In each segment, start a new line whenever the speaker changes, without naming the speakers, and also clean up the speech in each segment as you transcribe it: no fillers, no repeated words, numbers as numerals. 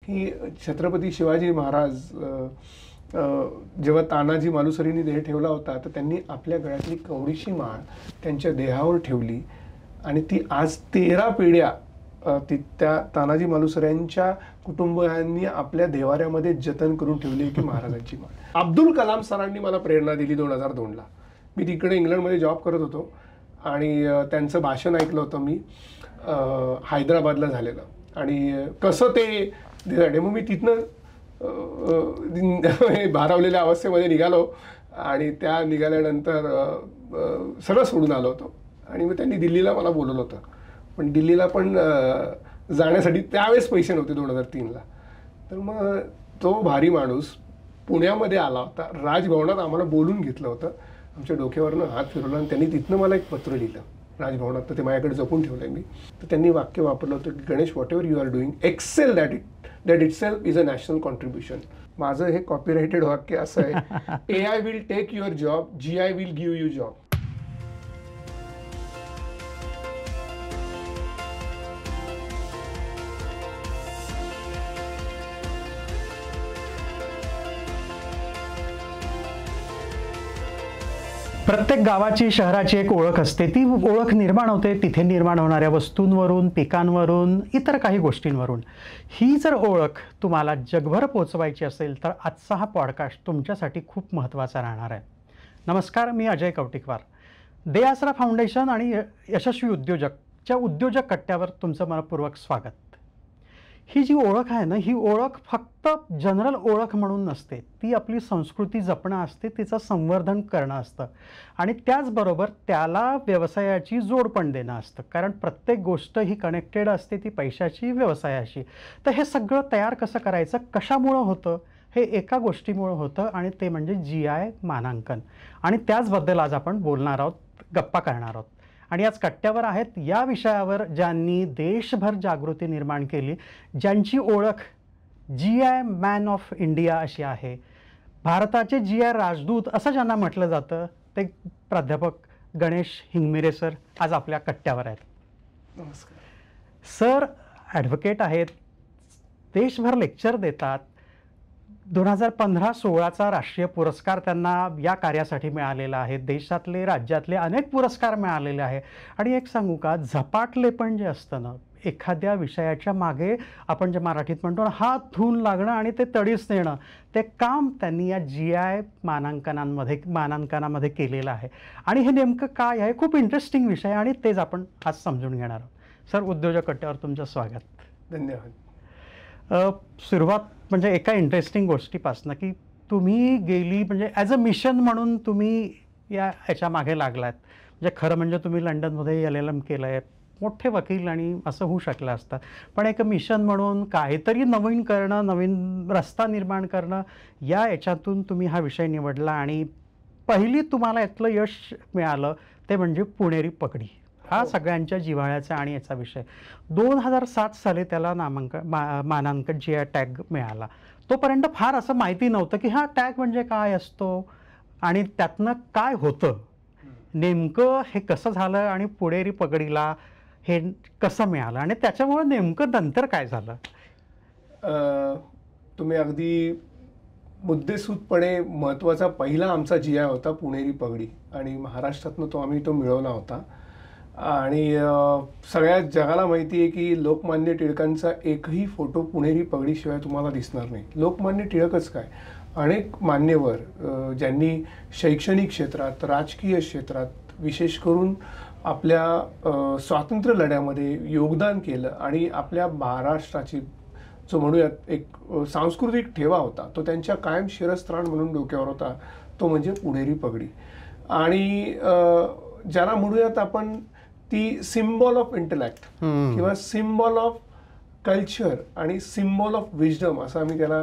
ही छत्रपती शिवाजी महाराज जेव्हा तानाजी मालुसरेंनी देह ठेवला होता तर त्यांनी आपल्या गळ्यातली कवडीची माळ त्यांच्या देहावर ठेवली आणि ती आज 13 पिढ्या त्या तानाजी मालुसरेंच्या कुटुंबियांनी आपल्या देवाऱ्यामध्ये जतन करून ठेवली की महाराजांची माळ. अब्दुल कलाम सरांनी मला प्रेरणा दिली 2002ला. मी तिकडे इंग्लंडमध्ये जॉब करत होतो आणि त्यांचं भाषण ऐकलं होतं मी हैदराबादला झालेलं आणि कसं ते मग मी तिथनं भारावलेल्या अवस्थेमध्ये निघालो आणि त्या निघाल्यानंतर सगळं सोडून आलो होतो आणि मग त्यांनी दिल्लीला मला बोलवलं होतं. पण दिल्लीला पण जाण्यासाठी त्यावेळेस पैसे नव्हते 2003ला. तर मग तो भारी माणूस पुण्यामध्ये आला होता, राजभवनात आम्हाला बोलून घेतलं होतं, आमच्या डोक्यावरनं हात फिरवला आणि त्यांनी तिथनं मला एक पत्र लिहिलं राजभवनात. तर ते माझ्याकडे जपून ठेवलं आहे मी. तर त्यांनी वाक्य वापरलं होतं की Ganesh whatever you are doing excel that itself is a national contribution. माझं हे कॉपीराइटेड वाक्य असं आहे, AI will take your job, GI will give you job.
प्रत्येक गावाची शहराची एक ओळख असते. ती ओळख निर्माण होते तिथे निर्माण होणाऱ्या वस्तूंवरून, पिकांवरून, इतर काही गोष्टींवरून. ही जर ओळख तुम्हाला जगभर पोचवायची असेल तर आजचा हा पॉडकास्ट तुमच्यासाठी खूप महत्त्वाचा राहणार आहे. नमस्कार, मी अजय कौटिकवार. दे आसरा फाउंडेशन आणि यशस्वी उद्योजकच्या उद्योजक कट्ट्यावर तुमचं मनपूर्वक स्वागत. ही जी ओळख आहे ना, ही ओळख फक्त जनरल ओळख म्हणून नसते. ती आपली संस्कृती जपणं असते, तिचं संवर्धन करणं असतं आणि त्याचबरोबर त्याला व्यवसायाची जोड पण देणं असतं. कारण प्रत्येक गोष्ट ही कनेक्टेड असते, ती पैशाची, व्यवसायाशी. तर हे सगळं तयार कसं करायचं, कशामुळं होतं, हे एका गोष्टीमुळं होतं आणि ते म्हणजे GI मानांकन. आणि त्याचबद्दल आज आपण बोलणार आहोत, गप्पा करणार आहोत. आणि आज कट्ट्यावर आहेत या विषयावर ज्यांनी देशभर जागृती निर्माण केली, ज्यांची ओळख GI मॅन ऑफ इंडिया अशी आहे, भारताचे GI राजदूत असं ज्यांना म्हटलं जातं, ते प्राध्यापक गणेश हिंगमिरे सर आज आपल्या कट्ट्यावर आहेत.
नमस्कार
सर. ॲडव्होकेट आहेत, देशभर लेक्चर देतात. 2015-16चा राष्ट्रीय पुरस्कार त्यांना या कार्यासाठी मिळालेला आहे. देशातले, राज्यातले अनेक पुरस्कार मिळालेले आहे. आणि एक सांगू का, झपाटले पण जे असतं ना, एखाद्या विषयाच्या मागे आपण जे मराठीत म्हणतो ना, हात धुवून लागणं आणि ते तडीस नेणं, ते काम त्यांनी या GI मानांकनामध्ये केलेलं आहे. आणि हे नेमकं काय आहे, खूप इंटरेस्टिंग विषय आहे आणि तेच आपण आज समजून घेणार आहोत. सर, उद्योजक कट्ट्यावर तुमचं स्वागत.
धन्यवाद.
सुरुवात म्हणजे एका इंटरेस्टिंग गोष्टीपासून की तुम्ही गेली म्हणजे ॲज अ मिशन म्हणून तुम्ही ह्याच्या मागे लागलात. म्हणजे खरं म्हणजे तुम्ही लंडनमध्ये LLM केलं आहे, मोठे वकील आणि असं होऊ शकलं असतं. पण एक मिशन म्हणून काहीतरी नवीन करणं, नवीन रस्ता निर्माण करणं, याच्यातून तुम्ही हा विषय निवडला आणि पहिली तुम्हाला यातलं यश मिळालं ते म्हणजे पुणेरी पगडी. हा सगळ्यांच्या जिव्हाळ्याचा आणि याचा विषय. 2007 साली त्याला मानांकन GI टॅग मिळाला. तोपर्यंत फार असं माहिती नव्हतं की हा टॅग म्हणजे काय असतो आणि त्यातनं काय होतं, नेमकं हे कसं झालं आणि पुणेरी पगडीला हे कसं मिळालं आणि त्याच्यामुळे नेमकं नंतर काय झालं.
तुम्ही अगदी मुद्देसूदपणे महत्त्वाचा पहिला आमचा GI होता पुणेरी पगडी आणि महाराष्ट्रातनं आम्ही तो मिळवला होता. आणि सगळ्या जगाला माहिती आहे की लोकमान्य टिळकांचा एकही फोटो पुणेरी पगडीशिवाय तुम्हाला दिसणार नाही. लोकमान्य टिळकच काय, अनेक मान्यवर ज्यांनी शैक्षणिक क्षेत्रात, राजकीय क्षेत्रात, विशेष करून आपल्या स्वातंत्र्य लढ्यामध्ये योगदान केलं आणि आपल्या महाराष्ट्राची जो म्हणूयात एक सांस्कृतिक ठेवा होता तो त्यांच्या कायम शिरस्त्राण म्हणून डोक्यावर होता, तो म्हणजे पुणेरी पगडी. आणि ज्याला म्हणूयात आपण ती सिम्बॉल ऑफ इंटलेक्ट किंवा सिम्बॉल ऑफ कल्चर आणि सिम्बॉल ऑफ विजडम असं आम्ही त्याला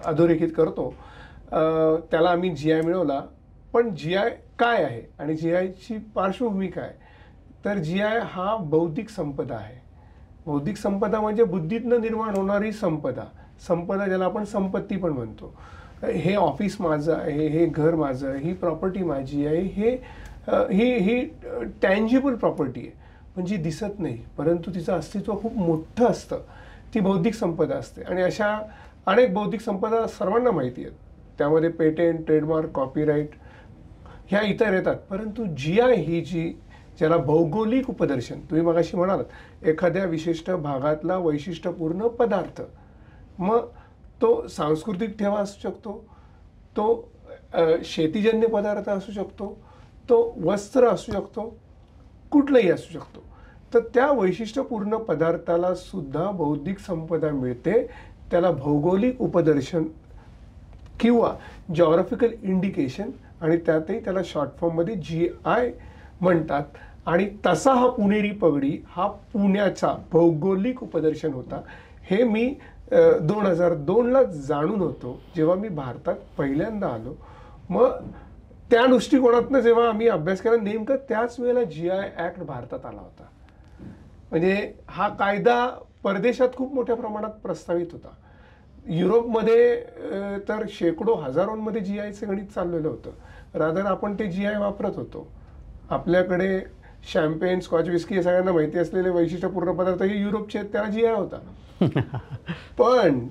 अधोरेखित करतो. त्याला आम्ही GI मिळवला. पण GI काय आहे आणि GIची पार्श्वभूमी काय, तर GI हा बौद्धिक संपदा आहे. बौद्धिक संपदा म्हणजे बुद्धीतनं निर्माण होणारी संपदा. संपदा ज्याला आपण संपत्ती पण म्हणतो. हे ऑफिस माझं आहे, हे घर माझं, ही प्रॉपर्टी माझी आहे, ही टँजिबल प्रॉपर्टी आहे, पण जी दिसत नाही परंतु तिचं अस्तित्व खूप मोठं असतं. ती बौद्धिक संपदा असते. आणि अशा अनेक बौद्धिक संपदा सर्वांना माहिती आहेत. त्यामध्ये पेटेंट, ट्रेडमार्क, कॉपीराईट ह्या इतर येतात. परंतु GI ही ज्याला भौगोलिक उपदर्शन, तुम्ही मगाशी म्हणालात एखाद्या विशिष्ट भागातला वैशिष्ट्यपूर्ण पदार्थ, मग तो सांस्कृतिक ठेवा असू शकतो, तो शेतीजन्य पदार्थ असू शकतो, तो वस्त्र असू शकतो, कुठलंही असू शकतो. तर त्या वैशिष्ट्यपूर्ण पदार्थाला सुद्धा बौद्धिक संपदा मिळते. त्याला भौगोलिक उपदर्शन किंवा जॉग्राफिकल इंडिकेशन, आणि त्यातही त्याला शॉर्ट फॉर्ममध्ये GI म्हणतात. आणि तसा हा पुणेरी पगडी हा पुण्याचा भौगोलिक उपदर्शन होता. हे मी 2002ला जाणून होतो जेव्हा मी भारतात पहिल्यांदा आलो. मग त्या दृष्टिकोनातनं जेव्हा आम्ही अभ्यास केला, नेमकं त्याच वेळेला GI ॲक्ट भारतात आला होता. म्हणजे हा कायदा परदेशात खूप मोठ्या प्रमाणात प्रस्तावित होता. युरोपमध्ये तर शेकडो हजारोंमध्ये GIचं गणित चाललेलं होतं. रादर आपण ते GI वापरत होतो. आपल्याकडे शॅम्पेन, स्कॉच विस्की हे सगळ्यांना माहिती असलेले वैशिष्ट्यपूर्ण पदार्थ हे युरोपचे आहेत, त्याला GI होता. पण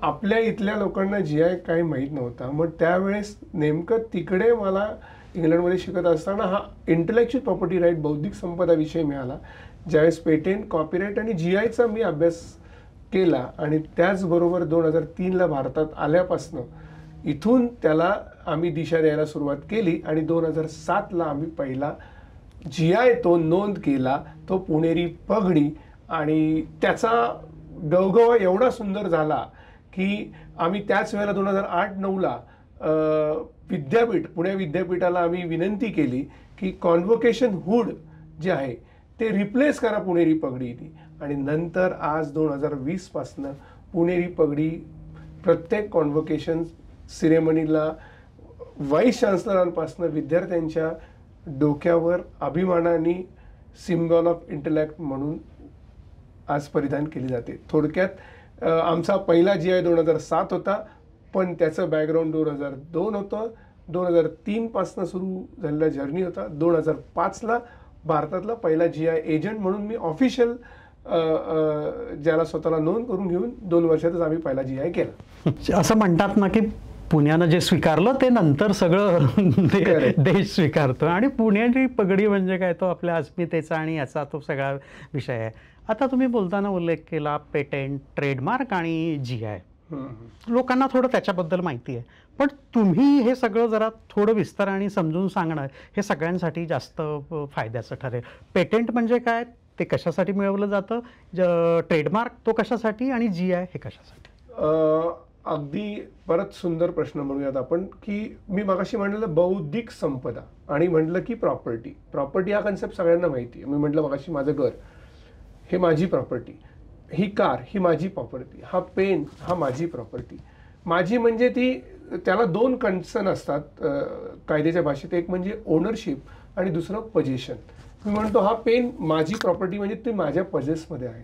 आपल्या इथल्या लोकांना GI काही माहीत नव्हता. मग त्यावेळेस नेमकं तिकडे मला इंग्लंडमध्ये शिकत असताना हा इंटेलेक्च्युअल प्रॉपर्टी राईट, बौद्धिक संपदा विषय मिळाला. ज्यावेळेस पेटेंट, कॉपीराईट आणि GIचा मी अभ्यास केला. आणि त्याचबरोबर 2003ला भारतात आल्यापासनं इथून त्याला आम्ही दिशा द्यायला सुरुवात केली. आणि 2007ला आम्ही पहिला GI तो नोंद केला, तो पुणेरी पगडी. आणि त्याचा गवगवा एवढा सुंदर झाला की आम्ही त्याच वेळेला 2008-09ला विद्यापीठ, पुणे विद्यापीठाला आम्ही विनंती केली की कॉन्व्होकेशन हुड जे आहे ते रिप्लेस करा पुणेरी पगडीने. आणि नंतर आज 2020 पासनं पुणेरी पगडी प्रत्येक कॉन्व्होकेशन सिरेमनीला व्हाईस चान्सलरांपासून विद्यार्थ्यांच्या डोक्यावर अभिमानाने सिम्बॉल ऑफ इंटेलेक्ट म्हणून आज परिधान केली जाते. थोडक्यात आमचा पहिला GI 2007 होता, पण त्याचं बॅकग्राऊंड 2002 होतं. 2003 पासून सुरू झालेला जर्नी होता. 2005ला भारतातला पहिला GI एजंट म्हणून मी ऑफिशियल ज्याला स्वतःला नोंद करून घेऊन 2 वर्षातच आम्ही पहिला GI केला.
असं म्हणतात ना की पुण्यानं जे स्वीकारलं ते नंतर सगळं देश स्वीकारतो. आणि पुण्याची पगडी म्हणजे काय, तो आपल्या अस्मितेचा आणि याचा तो सगळा विषय आहे. आता तुम्ही बोलताना उल्लेख केला पेटेंट, ट्रेडमार्क आणि GI. लोकांना थोडं त्याच्याबद्दल माहिती आहे, पण तुम्ही हे सगळं जरा थोडं विस्ताराने समजून सांगणं हे सगळ्यांसाठी जास्त फायद्याचं ठरेल. पेटेंट म्हणजे काय, ते कशासाठी मिळवलं जातं, ट्रेडमार्क तो कशासाठी, आणि GI हे कशासाठी?
अगदी परत सुंदर प्रश्न म्हणूयात आपण, की मी मगाशी म्हणलेलं बौद्धिक संपदा आणि म्हटलं की प्रॉपर्टी हा कन्सेप्ट सगळ्यांना माहिती आहे. मी म्हटलं मगाशी माझं घर हे माझी प्रॉपर्टी, ही कार ही माझी प्रॉपर्टी, हा पेन हा माझी प्रॉपर्टी. माझी म्हणजे ती, त्याला 2 कन्सर्न असतात कायद्याच्या भाषेत. एक म्हणजे ओनरशिप आणि दुसरं पोजेशन. मी म्हणतो हा पेन माझी प्रॉपर्टी म्हणजे ती माझ्या पजेसमध्ये आहे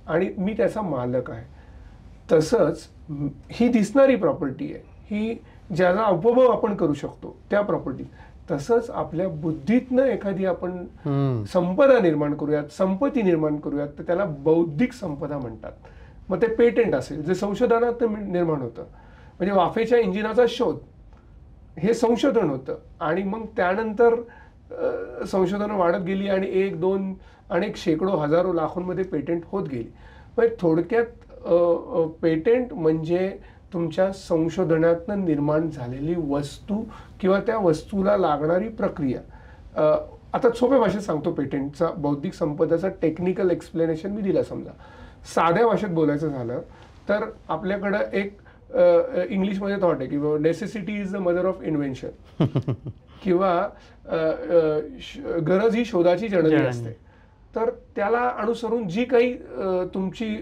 आणि मी त्याचा मालक आहे. तसंच ही दिसणारी प्रॉपर्टी आहे, ही ज्याचा उपभोग आपण करू शकतो त्या प्रॉपर्टी. तसंच आपल्या बुद्धीतनं एखादी आपण संपदा निर्माण करूयात, संपत्ती निर्माण करूयात, तर त्याला बौद्धिक संपदा म्हणतात. मग ते पेटेंट असेल जे संशोधनात निर्माण होतं, म्हणजे वाफेच्या इंजिनाचा शोध हे संशोधन होतं. आणि मग त्यानंतर संशोधनं वाढत गेली आणि 1, 2 अनेक शेकडो, हजारो, लाखोंमध्ये पेटेंट होत गेली. म्हणजे थोडक्यात पेटेंट म्हणजे तुमच्या संशोधनातनं निर्माण झालेली वस्तू किंवा त्या वस्तूला लागणारी प्रक्रिया. आता सोप्या भाषेत सांगतो, पेटेंटचा बौद्धिक संपदाचा टेक्निकल एक्सप्लेनेशन मी दिला. समजा साध्या भाषेत बोलायचं झालं तर आपल्याकडं एक इंग्लिशमध्ये थॉट आहे की necessity is the mother of invention, किंवा गरज ही शोधाची जननी असते. तर त्याला अनुसरून जी काही तुमची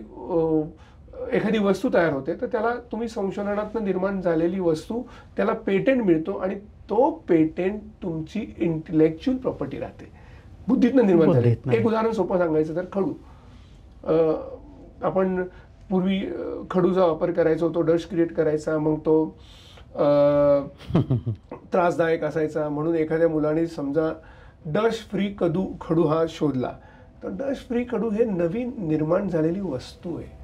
एखादी वस्तू तयार होते, तर त्याला तुम्ही संशोधनातून निर्माण झालेली वस्तू त्याला पेटेंट मिळतो आणि तो पेटेंट तुमची इंटेलेक्च्युअल प्रॉपर्टी राहते, बुद्धीतनं निर्माण झाली. एक उदाहरण सोपं सांगायचं तर खडू. आपण पूर्वी खडूचा वापर करायचो, तो डस्ट क्रिएट करायचा, मग तो त्रासदायक असायचा. म्हणून एखाद्या मुलाने समजा डस्ट फ्री खडू हा शोधला, तर डस्ट फ्री खडू हे नवीन निर्माण झालेली वस्तू आहे.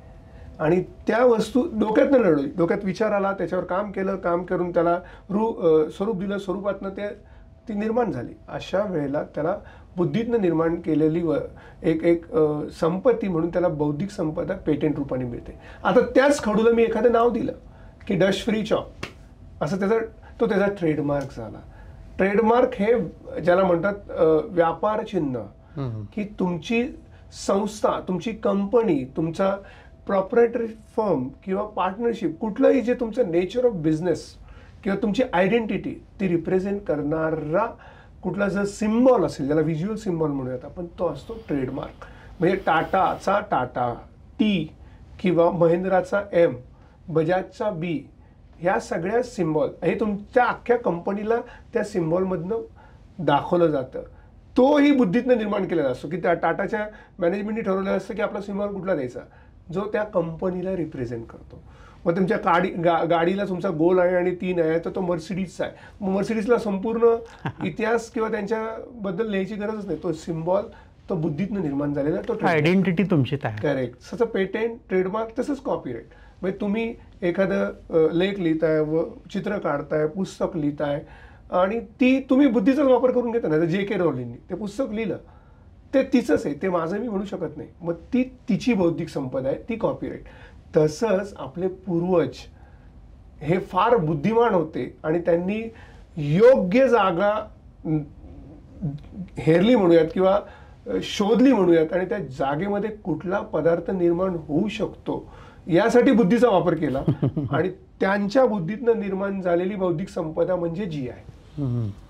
आणि त्या वस्तू डोक्यातनं लढवली, डोक्यात विचार आला, त्याच्यावर काम केलं, काम करून त्याला स्वरूप दिलं, स्वरूपातनं ती निर्माण झाली. अशा वेळेला त्याला बुद्धीतनं निर्माण केलेली एक संपत्ती म्हणून त्याला बौद्धिक संपदा पेटेंट रूपाने मिळते. आता त्याच खडूला मी एखादं नाव दिलं की डस्ट फ्री चॉक, असं त्याचा ट्रेडमार्क झाला. ट्रेडमार्क हे ज्याला म्हणतात व्यापार चिन्ह, की तुमची संस्था, तुमची कंपनी, तुमचा प्रॉपरेटरी फर्म किंवा पार्टनरशिप, कुठलंही जे तुमचं नेचर ऑफ बिझनेस किंवा तुमची आयडेंटिटी ती रिप्रेझेंट करणारा कुठला जर सिम्बॉल असेल, ज्याला व्हिज्युअल सिम्बॉल म्हणूयात आपण, तो असतो ट्रेडमार्क. म्हणजे टाटाचा टाटा टी किंवा महिंद्राचा एम, बजाजचा बी, ह्या सगळ्या सिम्बॉल हे तुमच्या अख्ख्या कंपनीला त्या सिम्बॉलमधनं दाखवलं जातं. तोही बुद्धीतनं निर्माण केलेला असतो, की त्या टाटाच्या मॅनेजमेंटने ठरवलेलं असतं की आपला सिम्बॉल कुठला द्यायचा, जो त्या कंपनीला रिप्रेझेंट करतो. मग तुमच्या गाडीला तुमचा गोल आहे आणि 3 आहे, तर तो मर्सिडीजचा आहे. मग मर्सिडीजला संपूर्ण इतिहास किंवा त्यांच्याबद्दल लिहायची गरजच नाही. तो सिम्बॉल तो बुद्धीतनं निर्माण झालेला, तो
आयडेंटिटी तुमची तयार.
करेक्ट. तसं पेटेंट, ट्रेडमार्क, तसंच कॉपीराईट. म्हणजे तुम्ही एखादं लेख लिहिताय, व चित्र काढताय, पुस्तक लिहिताय आणि ती तुम्ही बुद्धीचाच वापर करून घेता ना. जे के रॉलिंगनी ते पुस्तक लिहिलं, ते तिचंच आहे, ते माझं मी म्हणू शकत नाही. मग ती तिची बौद्धिक संपदा आहे, ती कॉपीराईट. तसंच आपले पूर्वज हे फार बुद्धिमान होते आणि त्यांनी योग्य जागा हेरली म्हणूयात किंवा शोधली म्हणूयात, आणि त्या जागेमध्ये कुठला पदार्थ निर्माण होऊ शकतो यासाठी बुद्धीचा वापर केला. आणि त्यांच्या बुद्धीतनं निर्माण झालेली बौद्धिक संपदा म्हणजे GI.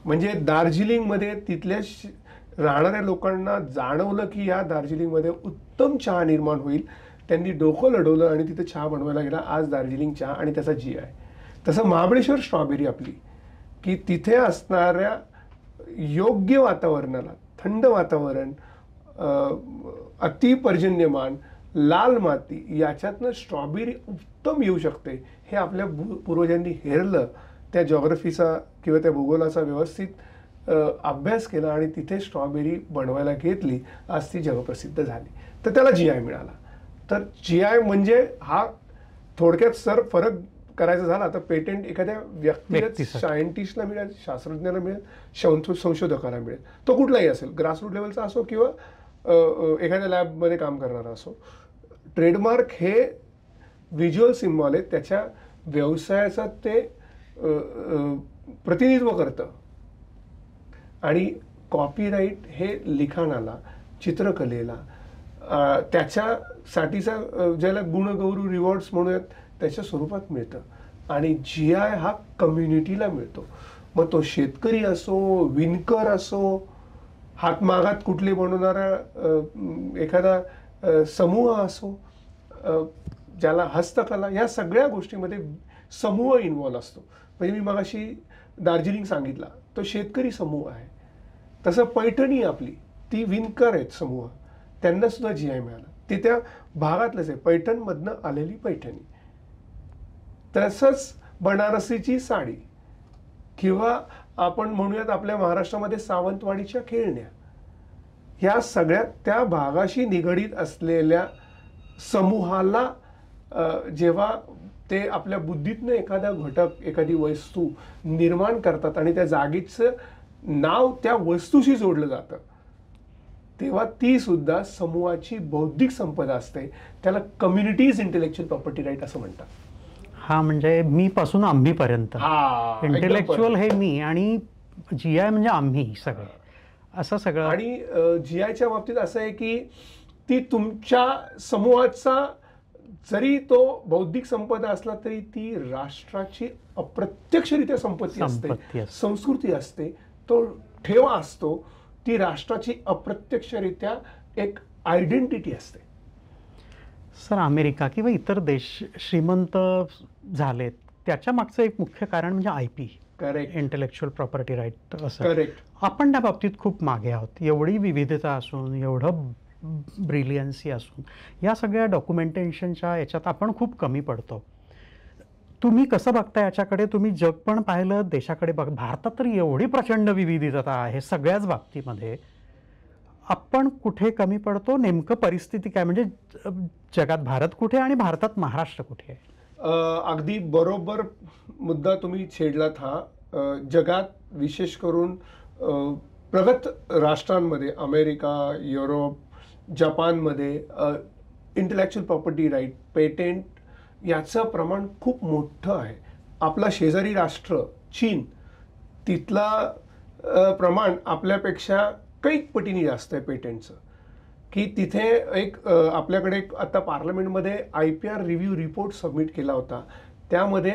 म्हणजे दार्जिलिंगमध्ये तिथल्या राहणाऱ्या लोकांना जाणवलं की या दार्जिलिंगमध्ये उत्तम चहा निर्माण होईल. त्यांनी डोकं लढवलं आणि तिथे चहा बनवायला गेला. आज दार्जिलिंग चहा आणि त्याचा GI. तसं महाबळेश्वर स्ट्रॉबेरी आपली, की तिथे असणाऱ्या योग्य वातावरणाला, थंड वातावरण, अतिपर्जन्यमान, लाल माती, याच्यातनं स्ट्रॉबेरी उत्तम येऊ शकते हे आपल्या पूर्वजांनी हेरलं. त्या जॉग्रफीचा किंवा त्या भूगोलाचा व्यवस्थित अभ्यास केला आणि तिथे स्ट्रॉबेरी बनवायला घेतली. आज ती जगप्रसिद्ध झाली, तर त्याला GI मिळाला. तर GI म्हणजे हा थोडक्यात सर फरक करायचा झाला तर पेटेंट एखाद्या व्यक्तीला, सायंटिस्टला मिळेल, शास्त्रज्ञाला मिळेल, संशोधकाला मिळेल. तो कुठलाही असेल, ग्रासरूट लेवलचा असो किंवा एखाद्या लॅबमध्ये काम करणारा असो. ट्रेडमार्क हे व्हिज्युअल सिम्बॉल आहे, त्याच्या व्यवसायाचा ते प्रतिनिधित्व करतं. आणि कॉपीराईट हे लिखाणाला, चित्रकलेला, त्याच्यासाठीचा ज्याला गुणगौरव रिवॉर्ड्स म्हणूयात त्याच्या स्वरूपात मिळतं. आणि GI हा कम्युनिटीला मिळतो. मग तो शेतकरी असो, विणकर असो, हातमागात कुठली बनवणारा एखादा समूह असो, ज्याला हस्तकला, या सगळ्या गोष्टीमध्ये समूह इन्व्हॉल्व असतो. म्हणजे मी मगाशी दार्जिलिंग सांगितला, तो शेतकरी समूह आहे. तसं पैठणी आपली, ती विणकर आहेत समूह, त्यांना सुद्धा GI मिळाला. ते त्या भागातलंच आहे, पैठणमधनं आलेली पैठणी. तसंच बनारसीची साडी किंवा आपण म्हणूयात आपल्या महाराष्ट्रामध्ये सावंतवाडीच्या खेळण्या, ह्या सगळ्या त्या भागाशी निगडीत असलेल्या समूहाला जेव्हा ते आपल्या बुद्धीतनं एखादा घटक, एखादी वस्तू निर्माण करतात आणि त्या जागेचं नाव त्या वस्तूशी जोडलं जातं, तेव्हा ती सुद्धा समूहाची बौद्धिक संपदा असते. त्याला कम्युनिटीज इंटेलेक्च्युअल प्रॉपर्टी राईट असं म्हणतात.
हा, म्हणजे मी पासून आम्हीपर्यंत, इंटेलेक्च्युअल हे मी आणि GI म्हणजे आम्ही सगळे, असं सगळं.
आणि GIच्या बाबतीत असं आहे की ती तुमच्या समूहाचा जरी तो बौद्धिक संपदा असला तरी ती राष्ट्राची अप्रत्यक्षरित्या संपत्ती असते, संस्कृती असते, तो ठेवा असतो, ती राष्ट्राची अप्रत्यक्षरित्या एक आयडेंटिटी असते.
सर, अमेरिका किंवा इतर देश श्रीमंत झालेत त्याच्या मागचं एक मुख्य कारण म्हणजे IP,
correct,
intellectual property right. असं
करेक्ट.
आपण त्या बाबतीत खूप मागे आहोत. एवढी विविधता असून, एवढं ब्रिलियन्सी असून, या सगळ्या डॉक्युमेंटेशनच्या याच्यात आपण खूप कमी पडतो. तुम्ही कसं बघता याच्याकडे? तुम्ही जग पण पाहिलं, देशाकडे बघ. भारतात तर एवढी प्रचंड विविधता आहे सगळ्याच बाबतीमध्ये. आपण कुठे कमी पडतो, नेमकं परिस्थिती काय, म्हणजे जगात भारत कुठे आणि भारतात महाराष्ट्र कुठे आहे?
अगदी बरोबर मुद्दा तुम्ही छेडलात हा. जगात विशेष करून प्रगत राष्ट्रांमध्ये अमेरिका, युरोप, जपानमध्ये इंटेलेक्च्युअल प्रॉपर्टी राईट, पेटेंट याचं प्रमाण खूप मोठं आहे. आपला शेजारी राष्ट्र चीन, तिथला प्रमाण आपल्यापेक्षा कैक पटीने जास्त आहे पेटेंटचं. की तिथे आपल्याकडे आता पार्लमेंटमध्ये IPR रिव्ह्यू रिपोर्ट सबमिट केला होता. त्यामध्ये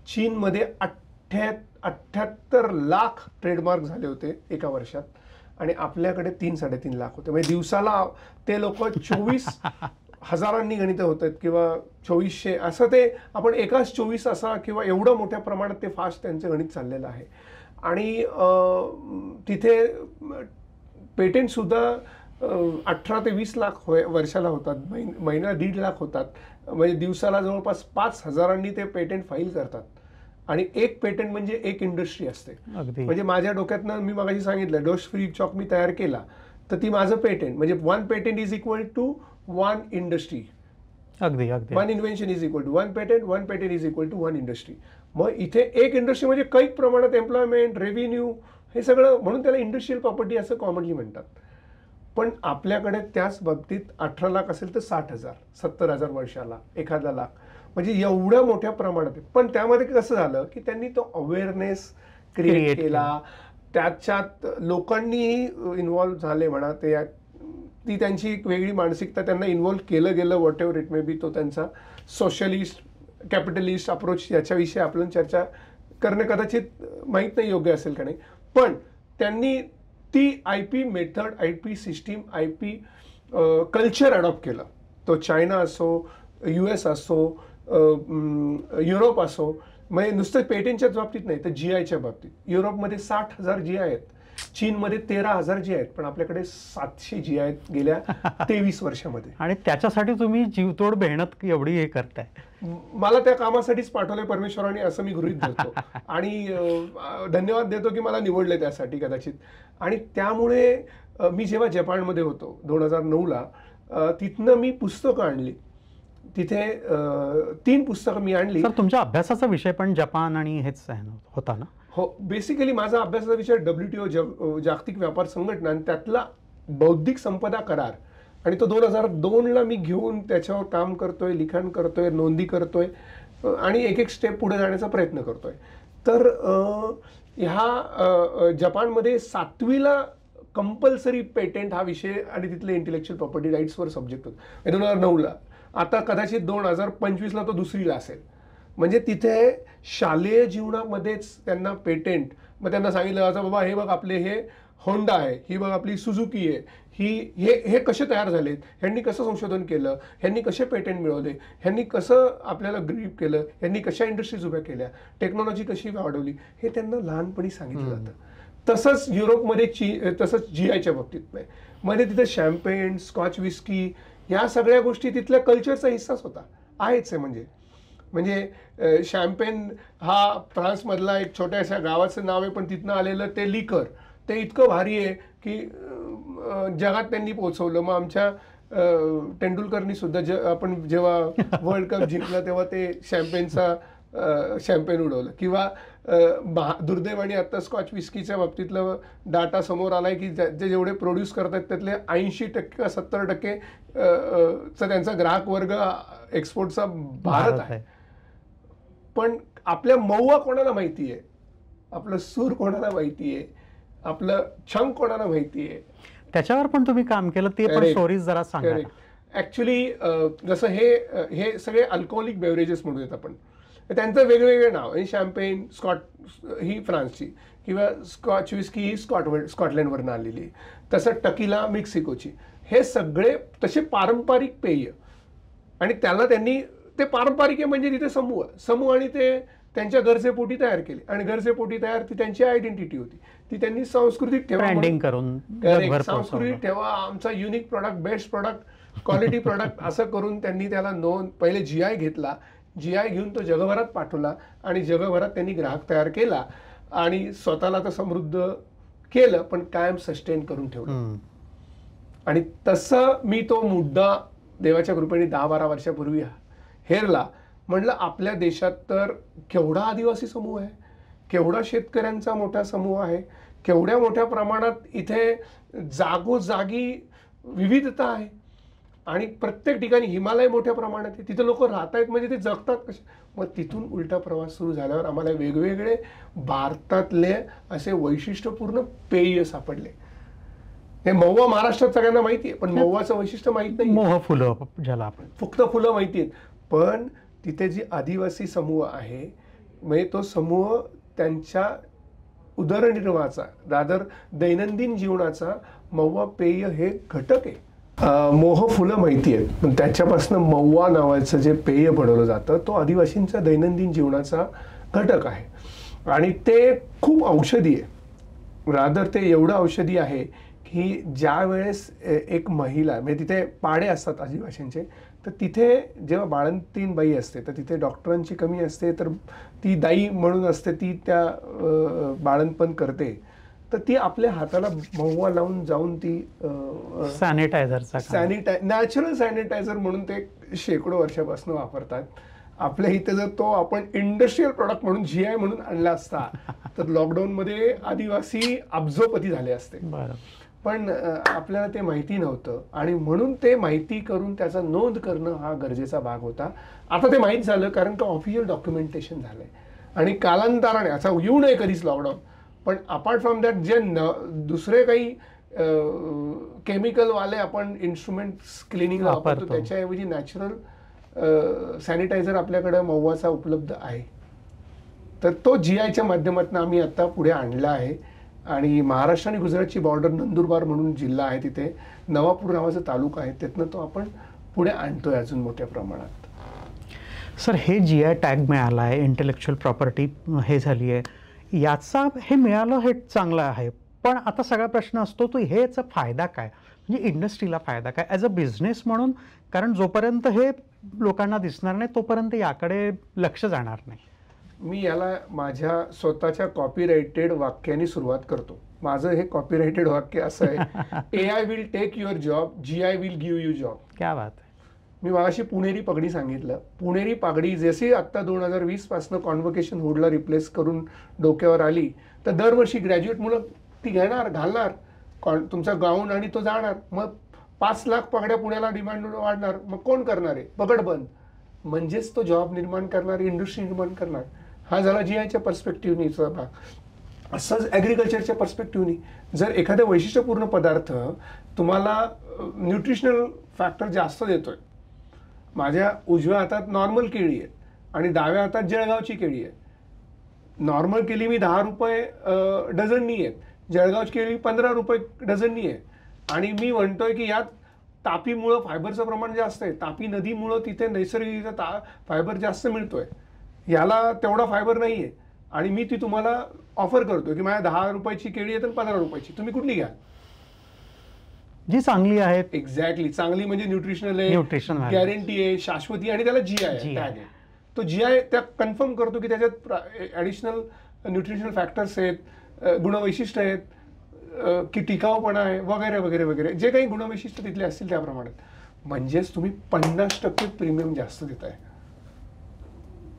चीनमध्ये 78 लाख ट्रेडमार्क झाले होते एका वर्षात आणि आपल्याकडे 3-3.5 लाख होते. म्हणजे दिवसाला ते लोक 24,000 गणित होत आहेत किंवा 2400 असं, ते आपण एकाच 24 असा किंवा एवढं मोठ्या प्रमाणात ते फास्ट त्यांचं गणित चाललेलं आहे. आणि तिथे पेटेंटसुद्धा 18 ते 20 लाख वर्षाला होतात, महिन्याला 1.5 लाख होतात. म्हणजे दिवसाला जवळपास 5,000 ते पेटेंट फाईल करतात. आणि एक पेटेंट म्हणजे एक इंडस्ट्री असते. म्हणजे माझ्या डोक्यातनं मी मगाशी सांगितलं, डोस फ्री चॉक मी तयार केला तर ती माझं पेटेंट, म्हणजे 1 patent is equal to 1 industry.
अगदी अगदी
1 invention is equal to 1 patent, 1 patent is equal to 1 industry. मग इथे एक इंडस्ट्री म्हणजे कैक प्रमाणात एम्प्लॉयमेंट, रेव्हेन्यू हे सगळं, म्हणून त्याला इंडस्ट्रियल प्रॉपर्टी असं कॉमनली म्हणतात. पण आपल्याकडे त्याच बाबतीत 18 लाख असेल तर 60,000, 70,000 वर्षाला, 1 लाख, म्हणजे एवढ्या मोठ्या प्रमाणात. पण त्यामध्ये कसं झालं की त्यांनी तो अवेअरनेस क्रिएट केला, त्याच्यात लोकांनीही इन्व्हॉल्व्ह झाले म्हणा. ती त्यांची एक वेगळी मानसिकता, त्यांना इन्व्हॉल्व्ह केलं गेलं, what ever it may be. तो त्यांचा सोशलिस्ट कॅपिटलिस्ट अप्रोच, याच्याविषयी आपण चर्चा करणं कदाचित माहीत नाही योग्य असेल का नाही. पण त्यांनी ती IP method, IP system, IP culture adopt केलं. तो चायना असो, US असो, युरोप असो. म्हणजे नुसतं पेटेंटच्याच बाबतीत नाही तर GIच्या बाबतीत. युरोपमध्ये 60,000 GI आहेत, चीनमध्ये 13,000 GI आहेत, पण आपल्याकडे 700 GI आहेत गेल्या 23 वर्षामध्ये.
आणि त्याच्यासाठी तुम्ही जीवतोड मेहनत एवढी हे करताय.
मला त्या कामासाठीच पाठवलंय परमेश्वराने असं मी गृहीत धरतो. आणि धन्यवाद देतो की मला निवडले त्यासाठी कदाचित. आणि त्यामुळे मी जेव्हा जपानमध्ये होतो 2009ला, तिथनं मी पुस्तकं आणली. तिथे 3 पुस्तकं मी आणली.
सर, तुमच्या अभ्यासाचा विषय पण जपान आणि हेच होता ना?
हो, बेसिकली माझा अभ्यासाचा विषय WTO जागतिक व्यापार संघटना आणि त्यातला बौद्धिक संपदा करार. आणि तो 2002ला मी घेऊन त्याच्यावर काम करतोय, लिखाण करतोय, नोंदी करतोय आणि एक स्टेप पुढे जाण्याचा प्रयत्न करतोय. तर ह्या जपानमध्ये 7वीला कंपल्सरी पेटेंट हा विषय आणि तिथले इंटेलेक्च्युअल प्रॉपर्टी राईट्सवर सब्जेक्ट होता 2009ला. आता कदाचित 2025ला तो 2रीला असेल. म्हणजे तिथे शालेय जीवनामध्येच त्यांना पेटेंट, मग त्यांना सांगितलं आता बाबा हे बघ आपले हे होंडा आहे, ही बघ आपली सुझुकी आहे, हे कसे तयार झालेत, ह्यांनी कसं संशोधन केलं, ह्यांनी कसे पेटेंट मिळवले, ह्यांनी कसं आपल्याला ग्रीप केलं, ह्यांनी कशा इंडस्ट्रीज उभ्या केल्या, टेक्नॉलॉजी कशी वाढवली, हे त्यांना लहानपणी सांगितलं जातं. तसंच युरोपमध्ये तसंच GIच्या बाबतीत नाही. मध्ये तिथे शॅम्पेन, स्कॉच विस्की या सगळ्या गोष्टी तिथल्या कल्चरचा हिस्साच होता, आहेच आहे. म्हणजे शॅम्पेन हा फ्रान्समधला एक छोट्याशा गावाचं नाव आहे, पण तिथनं आलेलं ते लिकर ते इतकं भारी आहे की जगात त्यांनी पोहोचवलं. मग आमच्या तेंडुलकरनी सुद्धा आपण जेव्हा वर्ल्ड कप जिंकला तेव्हा ते शॅम्पेन उडवलं. किंवा दुर्दैवाने आता स्कॉच विस्कीच्या बाबतीतलं डाटा समोर आलाय की जे जेवढे प्रोड्यूस करतात त्यातले 80% का 70% त्यांचा ग्राहक वर्ग एक्सपोर्टचा भारत आहे. पण आपल्या मऊआ कोणाला माहिती आहे, आपलं सूर कोणाला माहिती आहे, आपलं छंग कोणाला माहिती आहे,
त्याच्यावर पण तुम्ही काम केलं. ते पण स्टोरीज जरा सांगा.
ऍक्च्युली जसं हे सगळे अल्कोहोलिक बेवरेजेस म्हणून येत आपण, त्यांचं वेगवेगळे नाव. शॅम्पेन ही फ्रान्सची, किंवा स्कॉच विस्की ही स्कॉटलँडवरनं आलेली, तसं टकीला मेक्सिकोची. हे सगळे तसे पारंपरिक पेय. आणि त्याला त्यांनी ते पारंपरिक आहे म्हणजे तिथे समूह आणि ते त्यांच्या गरजेपोटी तयार केले. आणि गरजेपोटी तयार ती त्यांची आयडेंटिटी होती, ती त्यांनी सांस्कृतिक सांस्कृतिक ठेवा, आमचा unique product, best product, quality product असं करून त्यांनी त्याला पहिले GI घेतला. GI घेऊन तो जगभरात पाठवला आणि जगभरात त्यांनी ग्राहक तयार केला आणि स्वतःला तर समृद्ध केलं, पण कायम सस्टेन करून ठेवलं. आणि तसं मी तो मुद्दा देवाच्या कृपेने 10-12 वर्षापूर्वी हेरला. म्हटलं आपल्या देशात तर केवढा आदिवासी समूह आहे, केवढा शेतकऱ्यांचा मोठा समूह आहे, केवढ्या मोठ्या प्रमाणात इथे जागोजागी विविधता आहे आणि प्रत्येक ठिकाणी हिमालय मोठ्या प्रमाणात आहे, तिथे लोक राहत आहेत म्हणजे ते जगतात कसे. मग तिथून उलटा प्रवास सुरू झाल्यावर आम्हाला वेगवेगळे भारतातले असे वैशिष्ट्यपूर्ण पेय सापडले. हे महुआ महाराष्ट्रात सगळ्यांना माहिती आहे, पण महुआचं वैशिष्ट्य माहित नाही.
मोह फुलं ज्याला आपण
फक्त फुलं माहिती आहेत, पण तिथे जी आदिवासी समूह आहे म्हणजे तो समूह त्यांच्या उदरनिर्वाहाचा रादर दैनंदिन जीवनाचा महुआ पेय हे घटक आहे. मोह फुलं माहिती आहेत, पण त्याच्यापासून महुआ नावाचं जे पेय बनवलं जातं तो आदिवासींच्या दैनंदिन जीवनाचा घटक आहे आणि ते खूप औषधी आहे. रादर ते एवढं औषधी आहे की ज्या वेळेस एक महिला म्हणजे तिथे पाडे असतात आदिवासींचे, तर तिथे जेव्हा बाळंतीण बाई असते तर तिथे डॉक्टरांची कमी असते, तर ती दाई म्हणून असते, ती त्या बाळंतपण करते, तर ती आपल्या हाताला महुआ लावून जाऊन ती
सॅनिटायझरचा
नॅचरल सॅनिटायझर म्हणून ते शेकडो वर्षापासून वापरतात. आपल्या इथे जर तो आपण इंडस्ट्रीयल प्रॉडक्ट म्हणून GI म्हणून आणला असता तर लॉकडाऊनमध्ये आदिवासी अब्जोपती झाले असते. पण आपल्याला ते माहिती नव्हतं आणि म्हणून ते माहिती करून त्याचा नोंद करणं हा गरजेचा भाग होता. आता ते माहीत झालं कारण का ऑफिशियल डॉक्युमेंटेशन झालंय आणि कालांतराने असा येऊ नये कधीच लॉकडाऊन. पण अपार्ट फ्रॉम दॅट जे दुसरे काही केमिकलवाले आपण इन्स्ट्रुमेंट्स क्लिनिंगला वापरतो त्याच्याऐवजी नॅचरल सॅनिटायझर आपल्याकडे महुआचा उपलब्ध आहे. तर तो GIच्या माध्यमातून आम्ही आता पुढे आणला आहे आणि महाराष्ट्र आणि गुजरातची बॉर्डर नंदुरबार म्हणून जिल्हा आहे, तिथे नवापूर नावाचा तालुका आहे, त्यातनं तो आपण पुढे आणतोय अजून मोठ्या प्रमाणात.
सर हे GI टॅग मिळाला आहे, इंटेलेक्च्युअल प्रॉपर्टी हे झाली आहे, याचा हे मिळालं हे चांगलं आहे. पण आता सगळा प्रश्न असतो तो याचा फायदा काय, म्हणजे इंडस्ट्रीला फायदा काय ॲज अ बिझनेस म्हणून, कारण जोपर्यंत हे लोकांना दिसणार नाही तोपर्यंत याकडे लक्ष जाणार नाही.
मी याला माझ्या स्वतःच्या कॉपीराइटेड वाक्याने सुरुवात करतो. माझं हे कॉपीराइटेड वाक्य असं आहे, AI will take your job, GI will give you job.
क्या बात आहे.
मी मागाशी पुणेरी पगडी सांगितलं. पुणेरी पगडी जशी आत्ता 2020 पासून कॉन्व्होकेशन हुडला रिप्लेस करून डोक्यावर आली, तर दरवर्षी ग्रॅज्युएट मुलं ती घेणार, घालणार तुमचा गाऊन आणि तो जाणार. मग 5 लाख पगड्या पुण्याला डिमांड वाढणार, मग कोण करणार आहे? पगड बंद. म्हणजेच तो जॉब निर्माण करणार, इंडस्ट्री निर्माण करणार. हा झाला GIच्या पर्स्पेक्टिव्हनीचा भाग. असंच ॲग्रिकल्चरच्या पर्स्पेक्टिव्हनी जर एखादा वैशिष्ट्यपूर्ण पदार्थ तुम्हाला न्यूट्रिशनल फॅक्टर जास्त देतोय, माझ्या उजव्या हातात नॉर्मल केळी आहे आणि डाव्या हातात जळगावची केळी आहे. नॉर्मल केळी मी 10 रुपये डझननी आहेत, जळगावची केळी 15 रुपये डझननी आहे आणि मी म्हणतोय की यात तापीमुळं फायबरचं प्रमाण जास्त आहे, तापी नदीमुळं तिथे नैसर्गिक फायबर जास्त मिळतोय, याला तेवढा फायबर नाही आहे आणि मी ती तुम्हाला ऑफर करतो की माझ्या 10 रुपयाची केळी आहे तर 15 रुपयाची, तुम्ही कुठली घ्या
जी चांगली आहे.
एक्झॅक्टली, चांगली म्हणजे न्यूट्रिशनल आहे, गॅरंटी आहे, शाश्वती आहे आणि त्याला GI टॅग आहे. तो GI त्या कन्फर्म करतो की त्याच्यात ॲडिशनल न्यूट्रिशनल फॅक्टर्स आहेत, गुणवैशिष्ट्य आहेत, की टिकाऊपणा आहे वगैरे वगैरे वगैरे, जे काही गुणवैशिष्ट्य तिथले असतील त्याप्रमाणे. म्हणजेच तुम्ही 50% प्रीमियम जास्त देताय.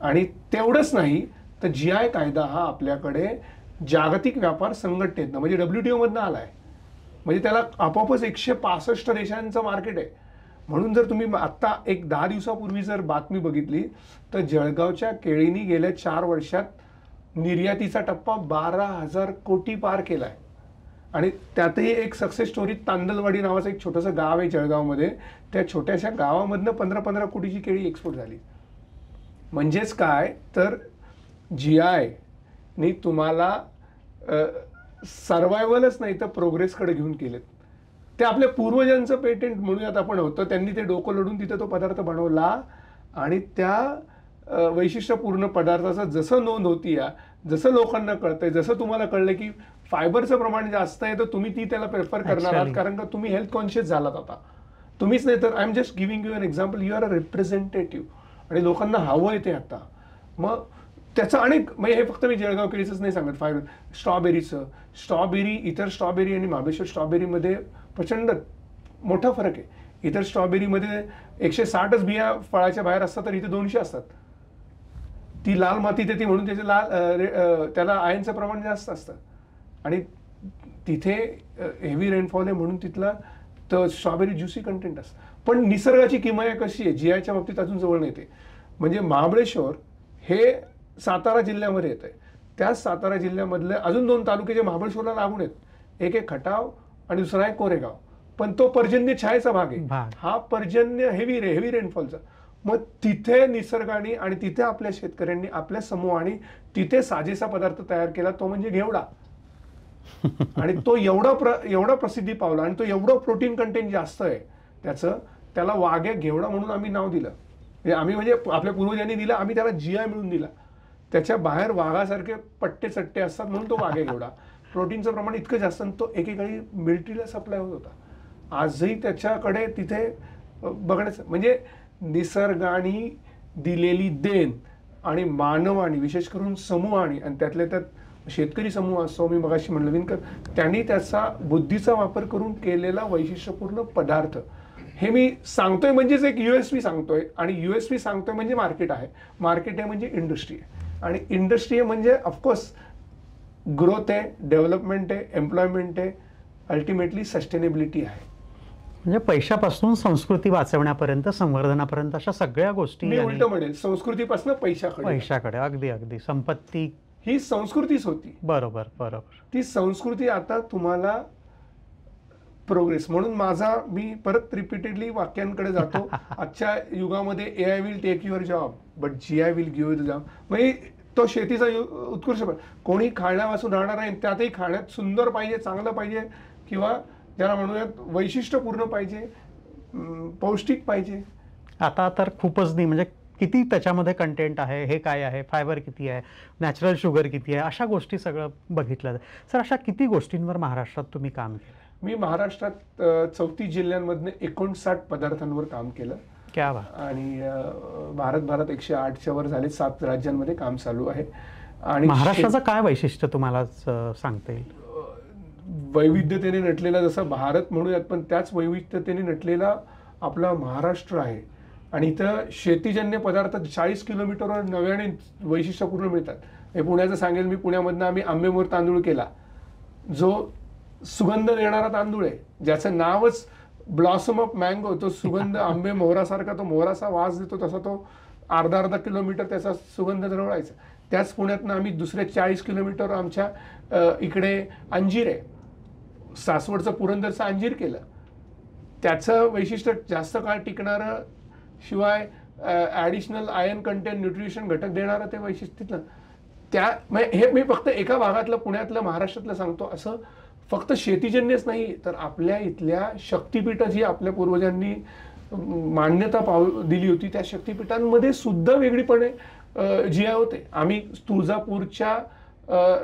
आणि तेवढंच नाही तर GI कायदा हा आपल्याकडे जागतिक व्यापार संघटनेतनं म्हणजे WTO मधनं आलाय, म्हणजे त्याला आपोआपच 165 देशांचं मार्केट आहे. म्हणून जर तुम्ही आत्ता एक 10 दिवसापूर्वी जर बातमी बघितली तर जळगावच्या केळीनी गेल्या 4 वर्षात निर्यातीचा टप्पा 12,000 कोटी पार केलाय. आणि त्यातही एक सक्सेस स्टोरी, तांदलवाडी नावाचं एक छोटंसं गाव आहे जळगावमध्ये, त्या छोट्याशा गावामधनं 15-15 कोटीची केळी एक्सपोर्ट झाली. म्हणजेच काय तर GI नी तुम्हाला सर्वायवलच नाही तर प्रोग्रेसकडे घेऊन केलेत. ते आपल्या पूर्वजांचं पेटेंट म्हणूयात आपण होतं, त्यांनी ते डोकं लढून तिथे तो पदार्थ बनवला आणि त्या वैशिष्ट्यपूर्ण पदार्थाचा जसं नोंद होती, जसं लोकांना कळतंय, जसं तुम्हाला कळलं की फायबरचं प्रमाण जास्त आहे तर तुम्ही ती त्याला प्रेफर करणार आहात कारण का तुम्ही हेल्थ कॉन्शियस झालात. आता तुम्हीच नाही तर I am just giving you an example, you are a representative आणि लोकांना हवं आहे ते आता. मग त्याचं अनेक म्हणजे हे फक्त मी जळगाव केळीचंच नाही सांगत, स्ट्रॉबेरीचं, स्ट्रॉबेरी, इतर स्ट्रॉबेरी आणि महाबळेश्वर स्ट्रॉबेरीमध्ये प्रचंड मोठा फरक आहे. इतर स्ट्रॉबेरीमध्ये 160च बिया फळाच्या बाहेर असतात, तर इथे 200 असतात. ती लाल मातीत येते म्हणून त्याला आयनचं प्रमाण जास्त असतं, आणि तिथे हेवी रेनफॉल आहे म्हणून तिथला तर स्ट्रॉबेरी ज्युसी कंटेंट असतं. पण निसर्गाची किमया कशी आहे, जीआयच्या बाबतीत अजून जवळ येते. म्हणजे महाबळेश्वर हे सातारा जिल्ह्यामध्ये येतं आहे. त्याच सातारा जिल्ह्यामधले अजून 2 तालुके जे महाबळेश्वरला लागून आहेत, एक आहे खटाव आणि दुसरा आहे कोरेगाव. पण तो पर्जन्य छायेचा भाग आहे, हा पर्जन्य हेवी रेनफॉलचा. मग तिथे निसर्गाने आणि तिथे आपल्या शेतकऱ्यांनी आपल्या समूहाने तिथे साजेसा पदार्थ तयार केला, तो म्हणजे घेवडा. आणि तो एवढा प्रसिद्धी पावला आणि तो एवढं प्रोटीन कंटेंट जास्त आहे त्याला वाघ्या घेवडा म्हणून आम्ही नाव दिलं. म्हणजे आपल्या पूर्वजांनी दिलं, आम्ही त्याला जीआय मिळून दिला. त्याच्या बाहेर वाघासारखे पट्टे चट्टे असतात म्हणून तो वाघ्या घेवडा. प्रोटीनचं प्रमाण इतकं जास्त, तो एकेकाळी मिलिटरीला सप्लाय होत होता. आजही त्याच्याकडे तिथे बघण्याचं म्हणजे निसर्गाने दिलेली देण आणि मानवाने, विशेष करून समूहाने, आणि त्यातल्या त्यात शेतकरी समूह असतो, मी मगाशी म्हणलं विनकर, त्यांनी त्याचा बुद्धीचा वापर करून केलेला वैशिष्ट्यपूर्ण पदार्थ. हे मी सांगतोय म्हणजेच एक USP सांगतोय, आणि USP सांगतोय म्हणजे मार्केट आहे. मार्केट आहे म्हणजे इंडस्ट्री आहे, आणि इंडस्ट्री आहे म्हणजे ऑफकोर्स ग्रोथ आहे, डेव्हलपमेंट आहे, एम्प्लॉयमेंट आहे, अल्टिमेटली सस्टेनेबिलिटी आहे.
म्हणजे पैशापासून संस्कृती वाचवण्यापर्यंत, संवर्धनापर्यंत अशा सगळ्या गोष्टी.
मी उलट म्हणेल, संस्कृतीपासून पैशाकडे.
अगदी संपत्ती
ही संस्कृतीच होती.
बरोबर.
ती संस्कृती आता तुम्हाला प्रोग्रेस म्हणून मी परत रिपीटेडली वाक्यांकडे जातो. आजच्या युगामध्ये AI will take your job but GI will give you the job. म्हणजे तो शेतीचा उत्कृष्ट, कोणी खाण्यापासून राहणार आहे, त्यातही खाण्यात सुंदर पाहिजे, चांगलं पाहिजे, किंवा ज्याला म्हणूयात वैशिष्ट्यपूर्ण पाहिजे, पौष्टिक पाहिजे.
आता तर खूपच नाही, म्हणजे किती त्याच्यामध्ये कंटेंट आहे, हे काय आहे, फायबर किती आहे, नॅचरल शुगर किती आहे, अशा गोष्टी सगळं बघितलं. सर, अशा किती गोष्टींवर महाराष्ट्रात तुम्ही काम केलं?
मी महाराष्ट्रात 34 जिल्ह्यांमधनं 59 पदार्थांवर काम केलं.
क्या बा.
आणि भारत 108च्या वर झाले, 7 राज्यांमध्ये काम चालू आहे. आणि
महाराष्ट्राचं काय वैशिष्ट्य तुम्हाला सांगता येईल?
वैविध्यतेने नटलेला, जसा भारत म्हणूयात, पण त्याच वैविध्यतेने नटलेला आपला महाराष्ट्र आहे. आणि इथं शेतीजन्य पदार्थ 40 किलोमीटरवर नव्याने वैशिष्ट्यपूर्ण मिळतात. हे पुण्याचं सांगेल मी, पुण्यामधनं आम्ही आंबेमोहर तांदूळ केला, जो सुगंध देणारा तांदूळ आहे, ज्याचं नावच ब्लॉसम ऑफ मँगो. तो सुगंध आंबे मोहरासारखा, तो मोहराचा वास देतो, तसा तो अर्धा किलोमीटर त्याचा सुगंध दरवळायचा. त्याच पुण्यातनं आम्ही दुसऱ्या 40 किलोमीटर आमच्या इकडे अंजीर आहे, सासवडचं पुरंदरचं अंजीर केलं. त्याचं वैशिष्ट्य जास्त काळ टिकणारं, शिवाय ॲडिशनल आयर्न कंटेंट, न्यूट्रिशन घटक देणारं ते वैशिष्ट्य. हे मी फक्त एका भागातलं, पुण्यातलं, महाराष्ट्रातलं सांगतो. असं फक्त शेतीजन्यच नाही, तर आपल्या इथल्या शक्तिपीठं जी आपल्या पूर्वजांनी मान्यता दिली होती, त्या शक्तिपीठांमध्ये सुद्धा वेगळीपणे GI होते. आम्ही तुळजापूरच्या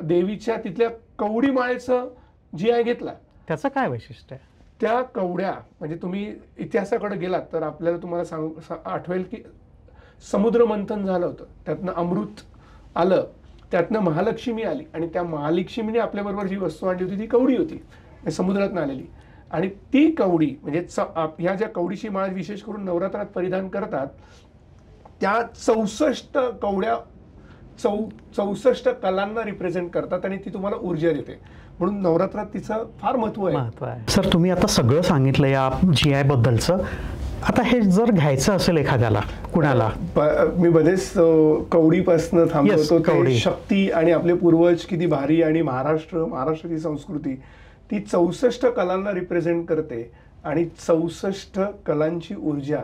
देवीच्या तिथल्या कवडी माळेचं GI घेतला.
त्याचं काय वैशिष्ट्य आहे?
त्या कवड्या, म्हणजे तुम्ही इतिहासाकडे गेलात तर आपल्याला तुम्हाला आठवेल की समुद्र मंथन झालं होतं, त्यातनं अमृत आलं, त्यातनं महालक्ष्मी आली, आणि त्या महालक्ष्मीने आपल्याबरोबर जी वस्तू आणली होती ती कवडी होती, समुद्रातनं आलेली. आणि ती कवडी म्हणजे ह्या ज्या कवडीची माळ विशेष करून नवरात्रात परिधान करतात, त्या 64 कवड्या 64 कलांना रिप्रेझेंट करतात, आणि ती तुम्हाला ऊर्जा देते. म्हणून नवरात्रात तिचं फार महत्व आहे.
सर, तुम्ही आता सगळं सांगितलं या GI बद्दलचं. आता हे जर घ्यायचं असेल एखाद्याला, कुणाला,
मी बरेच कवडीपासून थांबवतो. कवडी शक्ती आणि आपले पूर्वज किती भारी, आणि महाराष्ट्राची संस्कृती ती 64 कलांना रिप्रेझेंट करते, आणि 64 कलांची ऊर्जा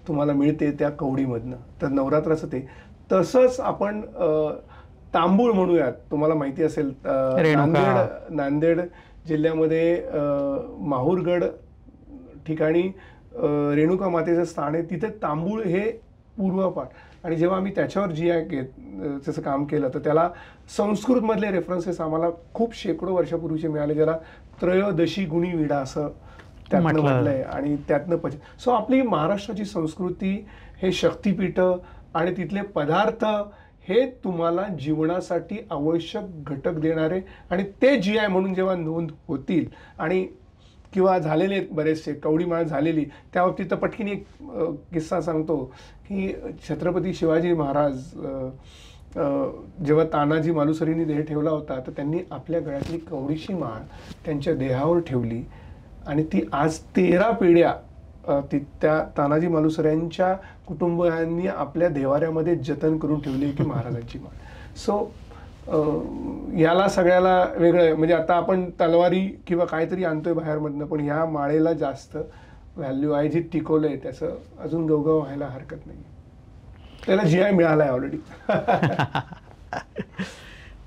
तुम्हाला मिळते त्या कवडीमधनं. तर नवरात्राचं ते तसंच आपण तांबूळ म्हणूयात. तुम्हाला माहिती असेल, नांदेड जिल्ह्यामध्ये माहूरगड ठिकाणी रेणुका मातेचं स्थान आहे, तिथे तांबूळ हे पूर्वपाठ. आणि जेव्हा आम्ही त्याच्यावर GI त्याचं काम केलं, तर त्याला संस्कृतमधले रेफरन्सेस आम्हाला खूप शेकडो वर्षापूर्वीचे मिळाले, ज्याला त्रयोदशी गुणी विडा असं त्यातनं म्हटलंय, आणि त्यातनं सो आपली महाराष्ट्राची संस्कृती, हे शक्तिपीठं आणि तिथले पदार्थ हे तुम्हाला जीवनासाठी आवश्यक घटक देणारे, आणि ते GI म्हणून जेव्हा नोंद होतील, आणि किंवा झालेले आहेत बरेचसे, कवडी माळ झालेली. त्या बाबतीत तर पटकीने एक किस्सा सांगतो की छत्रपती शिवाजी महाराज जेव्हा तानाजी मालुसरेंनी देह ठेवला होता तर त्यांनी आपल्या गळ्यातली कवडीची माळ त्यांच्या देहावर ठेवली आणि ती आज 13 पिढ्या त्या तानाजी मालुसऱ्यांच्या कुटुंबियांनी आपल्या देवाऱ्यामध्ये जतन करून ठेवली की महाराजांची माळ. सो याला सगळ्याला वेगळं म्हणजे आता आपण तलवारी किंवा काहीतरी आणतोय बाहेरमधनं, पण ह्या माळेला जास्त व्हॅल्यू आहे. जी टिकवलंय त्याचं अजून गवगव व्हायला हरकत नाही. त्याला GI मिळालाय ऑलरेडी.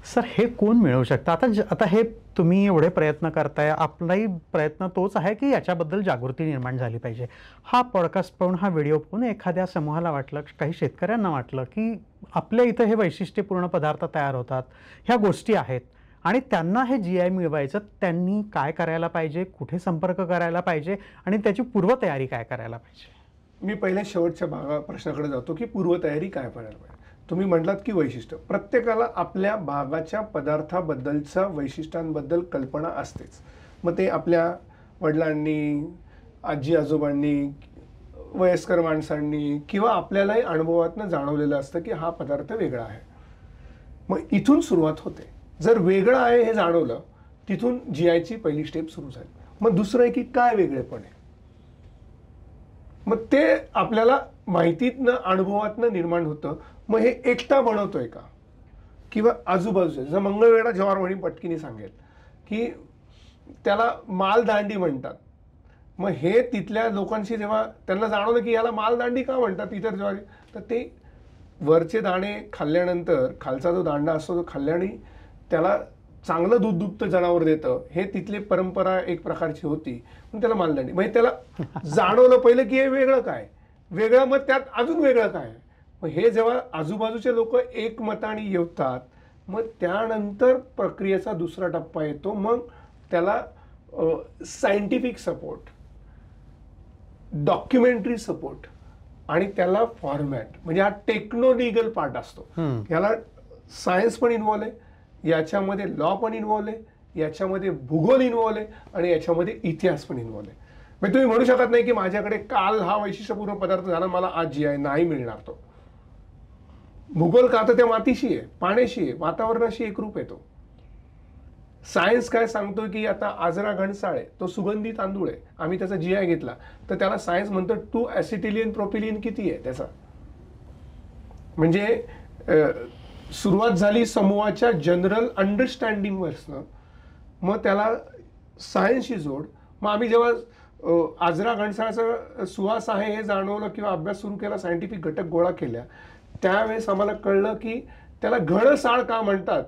सर हे कोण मिळवू शकतं? आता हे तुम्ही एवढे प्रयत्न करताय, आपलाही प्रयत्न तोच आहे की याच्याबद्दल जागृती निर्माण झाली पाहिजे. हा पॉडकास्ट पाहून, हा व्हिडिओ पाहून एखाद्या समूहाला वाटलं, काही शेतकऱ्यांना वाटलं की आपल्या इथं हे वैशिष्ट्यपूर्ण पदार्थ तयार होतात, ह्या गोष्टी आहेत आणि त्यांना हे GI मिळवायचं, त्यांनी काय करायला पाहिजे, कुठे संपर्क करायला पाहिजे आणि त्याची पूर्वतयारी काय करायला पाहिजे?
मी पहिल्या शेवटच्या प्रश्नाकडे जातो की पूर्वतयारी काय करायला पाहिजे. तुम्ही म्हटलात की वैशिष्ट्य, प्रत्येकाला आपल्या भागाच्या पदार्थाबद्दलच्या वैशिष्ट्यांबद्दल कल्पना असतेच. मग ते आपल्या वडिलांनी, आजी आजोबांनी, वयस्कर माणसांनी किंवा आपल्यालाही अनुभवातनं जाणवलेलं असतं की हा पदार्थ वेगळा आहे. मग इथून सुरुवात होते. जर वेगळं आहे हे जाणवलं, तिथून GIची पहिली स्टेप सुरू झाली. मग दुसरं आहे की काय वेगळेपण आहे. मग ते आपल्याला माहितीतनं, अनुभवातनं निर्माण होतं. मग हे एकटा बनवतोय का किंवा आजूबाजूचं. जर मंगळवेढा ज्वारवणी पटकीने सांगेल की त्याला मालदांडी म्हणतात. मग हे तिथल्या लोकांशी जेव्हा त्यांना जाणवलं की याला मालदांडी का म्हणतात इतर ज्वारी, तर ते वरचे दाणे खाल्ल्यानंतर खालचा जो दांडा असतो तो खाल्ल्याने त्याला चांगलं दूध दुभतं जनावर देतं, हे तिथली परंपरा एक प्रकारची होती. पण त्याला मालदांडी म्हणजे त्याला जाणवलं पहिलं की हे वेगळं काय, वेगळं मग त्यात अजून वेगळं काय. मग हे जेव्हा आजूबाजूचे लोक एकमताने येतात, मग त्यानंतर प्रक्रियेचा दुसरा टप्पा येतो. मग त्याला सायंटिफिक सपोर्ट, डॉक्युमेंटरी सपोर्ट आणि त्याला फॉर्मॅट म्हणजे हा टेक्नोलिगल पार्ट असतो. याला सायन्स पण इन्व्हॉल्व आहे, याच्यामध्ये लॉ पण इन्व्हॉल्व आहे, याच्यामध्ये भूगोल इन्व्हॉल्व आहे आणि याच्यामध्ये इतिहास पण इन्व्हॉल्व आहे. म्हणजे तुम्ही म्हणू शकत नाही की माझ्याकडे काल हा वैशिष्ट्यपूर्ण पदार्थ झाला, मला आज GI नाही मिळणार. तो भूगोल का तर त्या मातीशी आहे, पाण्याशी आहे, वातावरणाशी एकरूप येतो. सायन्स काय सांगतोय की आता आजरा घणसाळ आहे, तो सुगंधी तांदूळ आहे, आम्ही त्याचा GI घेतला तर त्याला सायन्स म्हणतो 2 ॲसिटिलियन प्रोपिलियन किती आहे त्याचा. म्हणजे सुरुवात झाली समूहाच्या जनरल अंडरस्टँडिंगवरनं, मग त्याला सायन्सशी जोड. मग आम्ही जेव्हा आजरा घणसाळाचा सुवास आहे हे जाणवलं किंवा अभ्यास सुरू केला, सायंटिफिक घटक गोळा केल्या, त्यावेळेस आम्हाला कळलं की त्याला घणसाळ का म्हणतात.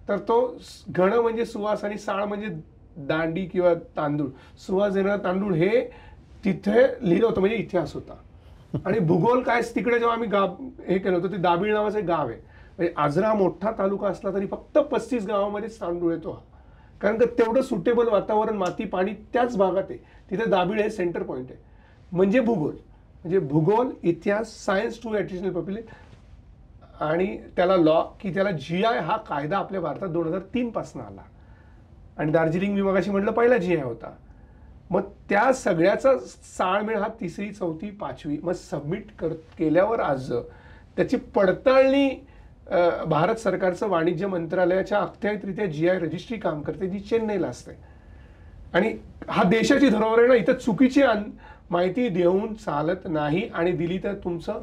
तर तो घण म्हणजे सुवास आणि साळ म्हणजे दांडी किंवा तांदूळ, सुवास देणारा तांदूळ, हे तिथे लिहिलं होतं म्हणजे इतिहास होता. आणि भूगोल काय, तिकडे जेव्हा आम्ही हे केलं होतं, ते दाबिळ नावाचं गाव आहे. म्हणजे आजरा मोठा तालुका असला तरी फक्त 35 गावामध्येच तांदूळ येतो हा, कारण का तेवढं सुटेबल वातावरण, माती, पाणी त्याच भागात आहे. तिथे दाबिळ हे सेंटर पॉईंट आहे. म्हणजे भूगोल, इतिहास, सायन्स 2 ॲडिशनल पॉप्युलेशन आणि त्याला लॉ, की त्याला GI हा कायदा आपल्या भारतात 2003 पासून आला. आणि दार्जिलिंग मी मगाशी म्हटलं पहिला GI होता. मग त्या सगळ्याचा साळमेळ हा 3री, 4थी, 5वी मग सबमिट केल्यावर आज त्याची पडताळणी भारत सरकारचं वाणिज्य मंत्रालयाच्या अखत्यारीतरित्या GI रजिस्ट्री काम करते, जी चेन्नईला असते. आणि हा देशाची धरोहर आहे ना, इथं चुकीची माहिती देऊन चालत नाही आणि दिली तर तुमचं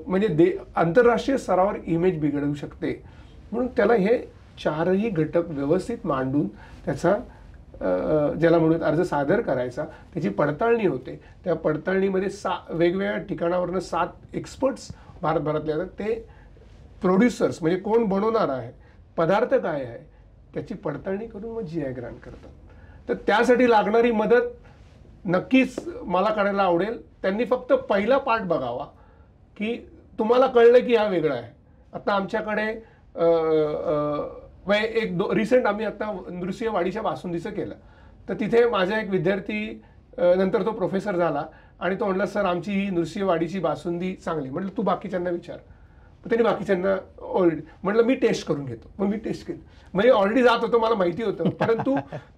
म्हणजे आंतरराष्ट्रीय स्तरावर इमेज बिघडवू शकते. म्हणून त्याला हे 4ही घटक व्यवस्थित मांडून त्याचा ज्याला म्हणून अर्ज सादर करायचा, त्याची पडताळणी होते. त्या पडताळणीमध्ये वेगवेगळ्या ठिकाणावरनं 7 एक्सपर्ट्स भारतभरातले येतात. ते प्रोड्युसर्स म्हणजे कोण बनवणार आहे, पदार्थ काय आहे, त्याची पडताळणी करून मग GI ग्रांट करतात. तर त्यासाठी लागणारी मदत नक्कीच मला करायला आवडेल. त्यांनी फक्त पहिला पार्ट बघावा की तुम्हाला कळलं की हा वेगळा आहे. आता आमच्याकडे रिसेंट आम्ही आता नृसिंहवाडीच्या बासुंदीचं केलं, तर तिथे माझा एक विद्यार्थी नंतर तो प्रोफेसर झाला आणि तो म्हणला, सर आमची ही नृसिंहवाडीची बासुंदी चांगली. म्हटलं तू बाकीच्यांना विचार. त्यांनी बाकीच्यांना म्हटलं मी टेस्ट करून घेतो. मग मी टेस्ट केली, म्हणजे ऑलरेडी जात होतो, मला माहिती होतं, परंतु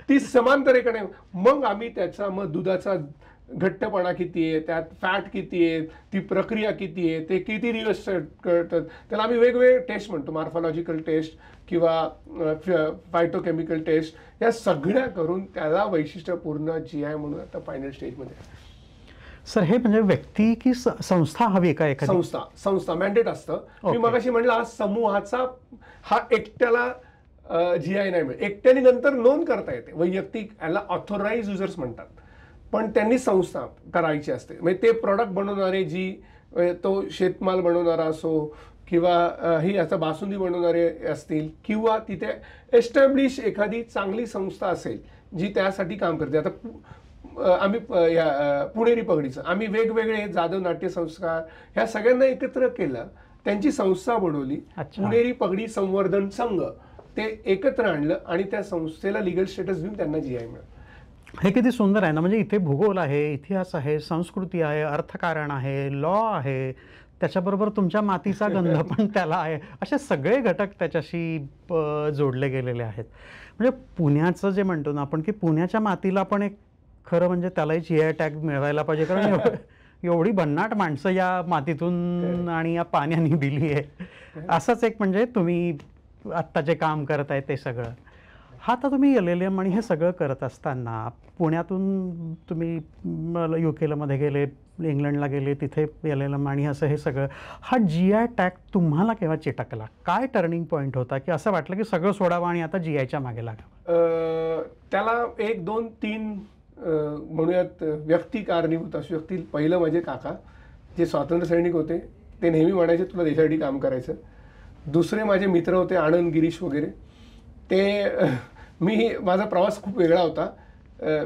ती समांतरेकडे मग आम्ही त्याचा मग दुधाचा घट्टपणा किती आहे, त्यात फॅट किती आहे, ती प्रक्रिया किती आहे, ते किती दिवस करतात, त्याला आम्ही वेगवेगळे टेस्ट म्हणतो, मॉर्फॉलॉजिकल टेस्ट किंवा फायटोकेमिकल टेस्ट, या सगळ्या करून त्याला वैशिष्ट्यपूर्ण GI म्हणून आता फायनल स्टेजमध्ये.
सर हे म्हणजे व्यक्ती की संस्था हवी का? एखादी
संस्था मॅन्डेट असतं. मी मगाशी म्हणलं हा समूहाचा, हा एकट्याला GI नाही मिळत, एकट्याने नंतर नोंद करता येते वैयक्तिक, याला ऑथोराइज युजर्स म्हणतात, पण त्यांनी संस्था करायची असते. म्हणजे ते प्रॉडक्ट बनवणारे, तो शेतमाल बनवणारा असो किंवा ही याचा बासुंदी बनवणारे असतील, किंवा तिथे एस्टॅब्लिश एखादी चांगली संस्था असेल जी त्यासाठी काम करते. आता आम्ही पुणेरी पगडीचं आम्ही वेगवेगळे जाधव नाट्य संस्कार ह्या सगळ्यांना एकत्र केलं, त्यांची संस्था बनवली, पुणेरी पगडी संवर्धन संघ, ते एकत्र आणलं आणि त्या संस्थेला लिगल स्टेटस देऊन त्यांना GI मिळालं.
हे किती सुंदर आहे ना. म्हणजे इथे भूगोल आहे, इतिहास आहे, संस्कृती आहे, अर्थकारण आहे, लॉ आहे, त्याच्याबरोबर तुमच्या मातीचा गंध पण त्याला आहे, असे सगळे घटक त्याच्याशी जोडले गेलेले आहेत. म्हणजे पुण्याचं जे म्हणतो ना आपण की पुण्याच्या मातीला पण एक खरं म्हणजे त्यालाही GI टॅग मिळवायला पाहिजे, कारण एवढी भन्नाट माणसं या मातीतून आणि या पाण्याने दिली आहे. असंच एक म्हणजे तुम्ही आत्ता जे काम करत आहे ते सगळं, हा आता तुम्ही LLM आणि हे सगळं करत असताना पुण्यातून तुम्ही UK मध्ये गेले, इंग्लंडला गेले, तिथे LLM आणि असं हे सगळं, हा GI टॅग तुम्हाला केव्हा चिटकला? काय टर्निंग पॉईंट होता की असं वाटलं की सगळं सोडावं आणि आता GIच्या मागे लागावं?
त्याला 1, 2, 3 म्हणूयात व्यक्ती कारणीभूत असू शकतील. पहिलं माझे काका, जे स्वातंत्र्य सैनिक होते, ते नेहमी म्हणायचे तुला देशासाठी काम करायचं. दुसरे माझे मित्र होते, आनंद, गिरीश वगैरे, ते माझा प्रवास खूप वेगळा होता.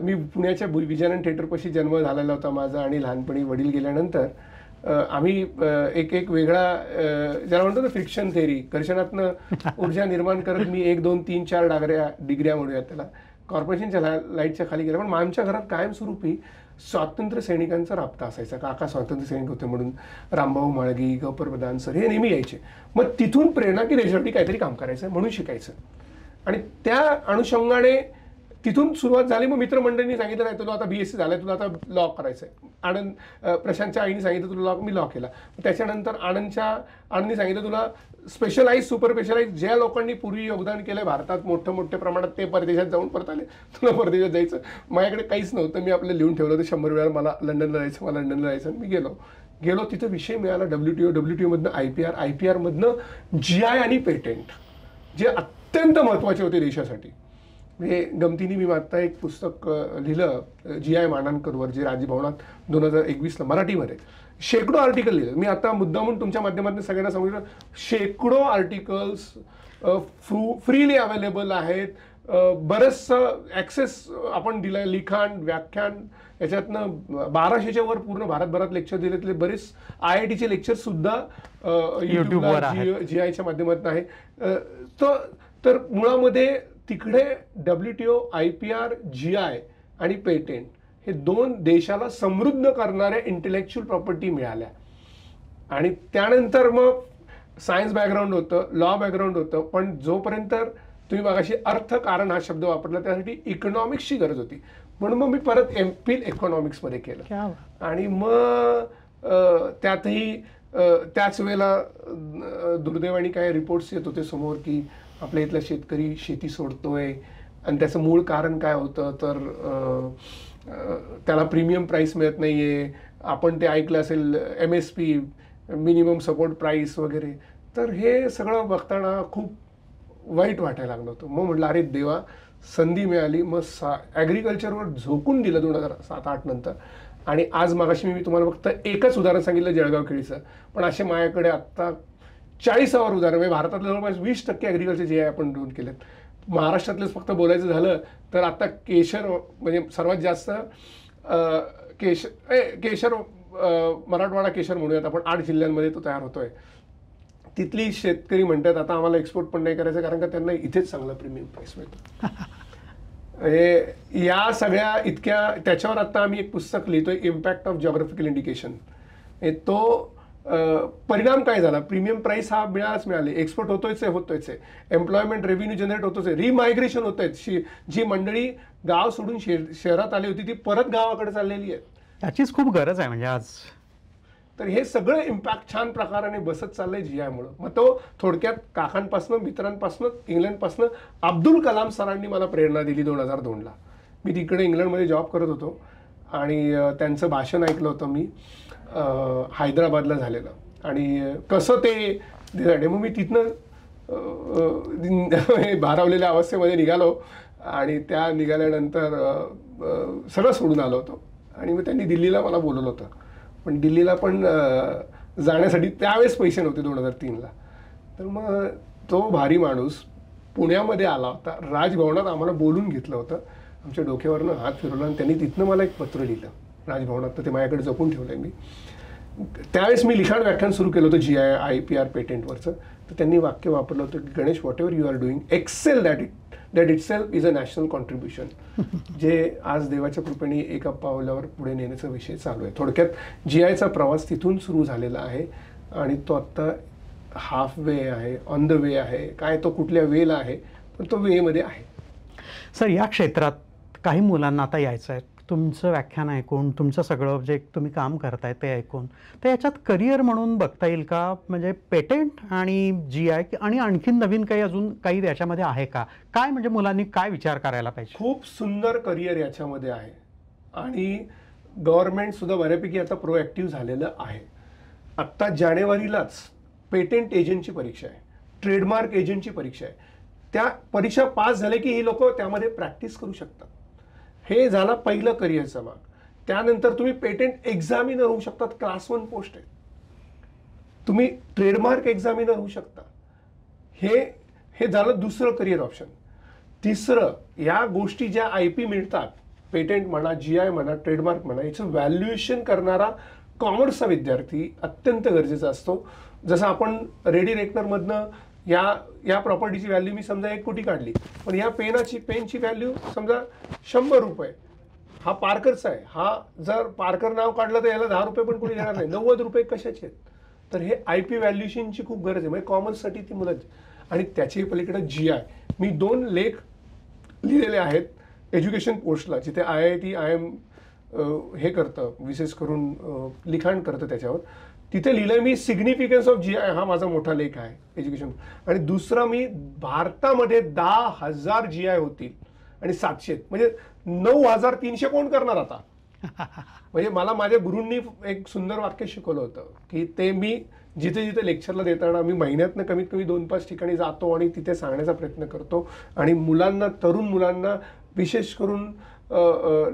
मी पुण्याच्या विजयानंद थिएटरपाशी जन्म झालेला होता माझा, आणि लहानपणी वडील गेल्यानंतर आम्ही एक वेगळा, ज्याला म्हणतो ना फ्रिक्शन थेअरी, घर्षणातनं ऊर्जा निर्माण करत मी 1, 2, 3, 4 डिग्र्या म्हणूयात त्याला, कॉर्पोरेशनच्या लाईटच्या खाली गेला. पण आमच्या घरात कायमस्वरूपी स्वातंत्र्य सैनिकांचा राबता असायचा. काका स्वातंत्र्य सैनिक होते म्हणून रामभाऊ माळगी, गौपर प्रधान सर हे नेहमी यायचे. मग तिथून प्रेरणा की देशासाठी काहीतरी काम करायचं म्हणून शिकायचं, आणि त्या अनुषंगाने तिथून सुरुवात झाली. मग मित्रमंडळींनी सांगितलं नाही तुला आता BSc झालंय, तुला आता लॉ करायचं आहे. प्रशांतच्या आईने सांगितलं तुला लॉ, मी लॉ केला. त्याच्यानंतर आनंदनी सांगितलं तुला स्पेशलाइज, सुपर स्पेशलाइज, ज्या लोकांनी पूर्वी योगदान केलंय भारतात मोठ्या प्रमाणात, ते परदेशात जाऊन परत आले, तुला परदेशात जायचं. माझ्याकडे काहीच नव्हतं, मी आपलं लिहून ठेवलं होतं 100 वेळा मला लंडनला जायचं, मी गेलो तिथं विषय मिळाला WTO मधनं IPR मधनं GI आणि पेटेंट, जे अत्यंत महत्त्वाचे होते देशासाठी. म्हणजे गमतीने मी आता एक पुस्तक लिहिलं GI मानांकरवर, जे राजभवनात 2021ला मराठीमध्ये शेकडो आर्टिकल लिहिलं. मी आता मुद्दामून तुमच्या माध्यमातून सगळ्यांना सांगितलं, शेकडो आर्टिकल्स फ्रीली अवेलेबल आहेत. बरंचसं ॲक्सेस आपण दिलं आहे, लिखाण, व्याख्यान, याच्यातनं 1200च्या वर पूर्ण भारतभरात लेक्चर दिलेले बरेच IITचे लेक्चरसुद्धा यूट्यूबवर GIच्या माध्यमातून आहे. तर मुळामध्ये तिकडे WTO, IPR, GI आणि पेटेंट हे 2 देशाला समृद्ध करणाऱ्या इंटेलेक्च्युअल प्रॉपर्टी मिळाल्या. आणि त्यानंतर मग सायन्स बॅकग्राऊंड होतं, लॉ बॅकग्राऊंड होतं, पण जोपर्यंत तुम्ही मगाशी अर्थकारण हा शब्द वापरला, त्यासाठी इकॉनॉमिक्सची गरज होती. म्हणून मग मी परत MPhil इकॉनॉमिक्समध्ये केलं. आणि मग त्यातही त्याच वेळेला दुर्दैवाने काय रिपोर्ट्स येत होते समोर की आपल्या इथला शेतकरी शेती सोडतोय, आणि त्याचं मूळ कारण काय होतं तर त्याला प्रीमियम प्राईस मिळत नाहीये. आपण ते ऐकलं असेल MSP, मिनिमम सपोर्ट प्राईस वगैरे. तर हे सगळं बघताना खूप वाईट वाटायला लागलं होतं. मग म्हटलं अरे देवा, संधी मिळाली. मग ॲग्रिकल्चरवर झोकून दिलं 2007-08 नंतर. आणि आज मागाशी मी तुम्हाला फक्त एकच उदाहरण सांगितलं जळगाव केळीचं, पण असे माझ्याकडे आत्ता 40वर उदाहरण. म्हणजे भारतातलं जवळपास 20% ॲग्रिकल्चर जे आहे आपण नोंद केलेत. महाराष्ट्रातलेच फक्त बोलायचं झालं तर आता केशर, म्हणजे सर्वात जास्त केशर मराठवाडा केशर म्हणूयात आपण, 8 जिल्ह्यांमध्ये तो तयार होतोय. तिथली शेतकरी म्हणतात आता आम्हाला एक्सपोर्ट पण नाही करायचं, कारण का त्यांना इथेच चांगला प्रीमियम प्राईस मिळतो. या सगळ्या इतक्या, त्याच्यावर आता आम्ही एक पुस्तक लिहितोय, इम्पॅक्ट ऑफ जॉग्राफिकल इंडिकेशन. तो परिणाम काय झाला, प्रीमियम प्राइस हा मिळाले, एक्सपोर्ट होतोयच आहे, एम्प्लॉयमेंट रेव्हेन्यू जनरेट होतोच आहे, रिमायग्रेशन होत आहेत, जी मंडळी गाव सोडून शहरात आली होती ती परत गावाकडे चाललेली आहे.
त्याचीच खूप गरज आहे म्हणजे आज.
तर हे सगळं इम्पॅक्ट छान प्रकाराने बसत चाललंय GI-मुळे. मग तो थोडक्यात काकांपासून, मित्रांपासून, इंग्लंडपासून अब्दुल कलाम सरांनी मला प्रेरणा दिली 2002ला. मी तिकडे इंग्लंडमध्ये जॉब करत होतो आणि त्यांचं भाषण ऐकलं होतं मी हैदराबादला झालेलं, आणि कसं ते दिसाडे. मग मी तिथनं भारावलेल्या अवस्थेमध्ये निघालो आणि त्या निघाल्यानंतर सगळं सोडून आलो होतो. आणि मग त्यांनी दिल्लीला मला बोलवलं होतं, पण दिल्लीला पण जाण्यासाठी त्यावेळेस पैसे नव्हते 2003ला. तर मग तो भारी माणूस पुण्यामध्ये आला होता, राजभवनात आम्हाला बोलून घेतलं होतं, आमच्या डोक्यावरनं हात फिरवला आणि त्यांनी तिथनं मला एक पत्र लिहिलं राजभवनात. तर ते माझ्याकडे जपून ठेवलं आहे मी. त्यावेळेस मी लिखाण व्याख्यान सुरू केलं होतं GI IPR पेटेंटवरचं. तर त्यांनी वाक्य वापरलं होतं की Ganesh, whatever you are doing, excel that itself is a national contribution. जे आज देवाच्या कृपेने एका पावलावर पुढे नेण्याचा विषय चालू आहे. थोडक्यात GIचा प्रवास तिथून सुरू झालेला आहे आणि तो आत्ता हाफ वे आहे, ऑन द वे आहे. काय तो कुठल्या वेला आहे, पण तो वेमध्ये आहे.
सर, या क्षेत्रात काही मुलांना आता यायचं आहे. तुमचं व्याख्यान ऐकून, तुमचं सगळं जे तुम्ही काम करताय ते ऐकून, तर याच्यात करिअर म्हणून बघता येईल का? म्हणजे पेटेंट आणि GI आणि आणखीन नवीन काही अजून काही याच्यामध्ये आहे का? काय म्हणजे मुलांनी काय विचार करायला पाहिजे?
खूप सुंदर करिअर याच्यामध्ये आहे आणि गव्हर्नमेंट सुद्धा बऱ्यापैकी आता प्रोॲक्टिव्ह झालेलं आहे. आत्ता जानेवारीलाच पेटेंट एजंटची परीक्षा आहे, ट्रेडमार्क एजंटची परीक्षा आहे. त्या परीक्षा पास झाले की ही लोक त्यामध्ये प्रॅक्टिस करू शकतात. हे झाला पहिलं करिअरचा भाग. त्यानंतर तुम्ही पेटेंट एक्झामिनर होऊ शकतात, क्लास 1 पोस्ट आहे. तुम्ही ट्रेडमार्क एक्झामिनर होऊ शकता. हे झालं दुसरं करिअर ऑप्शन. तिसरं, या गोष्टी ज्या IP मिळतात, पेटेंट म्हणा, GI म्हणा, ट्रेडमार्क म्हणा, याचं व्हॅल्युएशन करणारा कॉमर्सचा विद्यार्थी अत्यंत गरजेचा असतो. जसं आपण रेडी रेकनरमधनं या प्रॉपर्टीची व्हॅल्यू मी समजा 1 कोटी काढली, पण या पेनची व्हॅल्यू समजा 100 रुपये. हा पार्करचा आहे, हा जर पार्कर नाव काढलं तर याला 10 रुपये पण कोणी देणार नाही, 90 रुपये कशाचे आहेत. तर हे IP व्हॅल्युएशनची खूप गरज आहे, म्हणजे कॉमर्ससाठी ती मुलं. आणि त्याच्याही पलीकडे GI. मी 2 लेख लिहिलेले आहेत एज्युकेशन पोस्टला, जिथे IIT IIM हे करतं, विशेष करून लिखाण करतं त्याच्यावर. तिथे लिहिलंय मी सिग्निफिकन्स ऑफ GI, हा माझा मोठा लेख आहे एज्युकेशन. आणि दुसरा मी भारतामध्ये 10,000 GI होतील आणि 700, म्हणजे 9,300 कोण करणार आता. म्हणजे मला माझ्या गुरूंनी एक सुंदर वाक्य शिकवलं होतं की ते मी जिथे जिथे लेक्चरला देताना मी महिन्यातनं कमीत कमी 2-5 ठिकाणी जातो आणि तिथे सांगण्याचा प्रयत्न करतो. आणि मुलांना, तरुण मुलांना, विशेष करून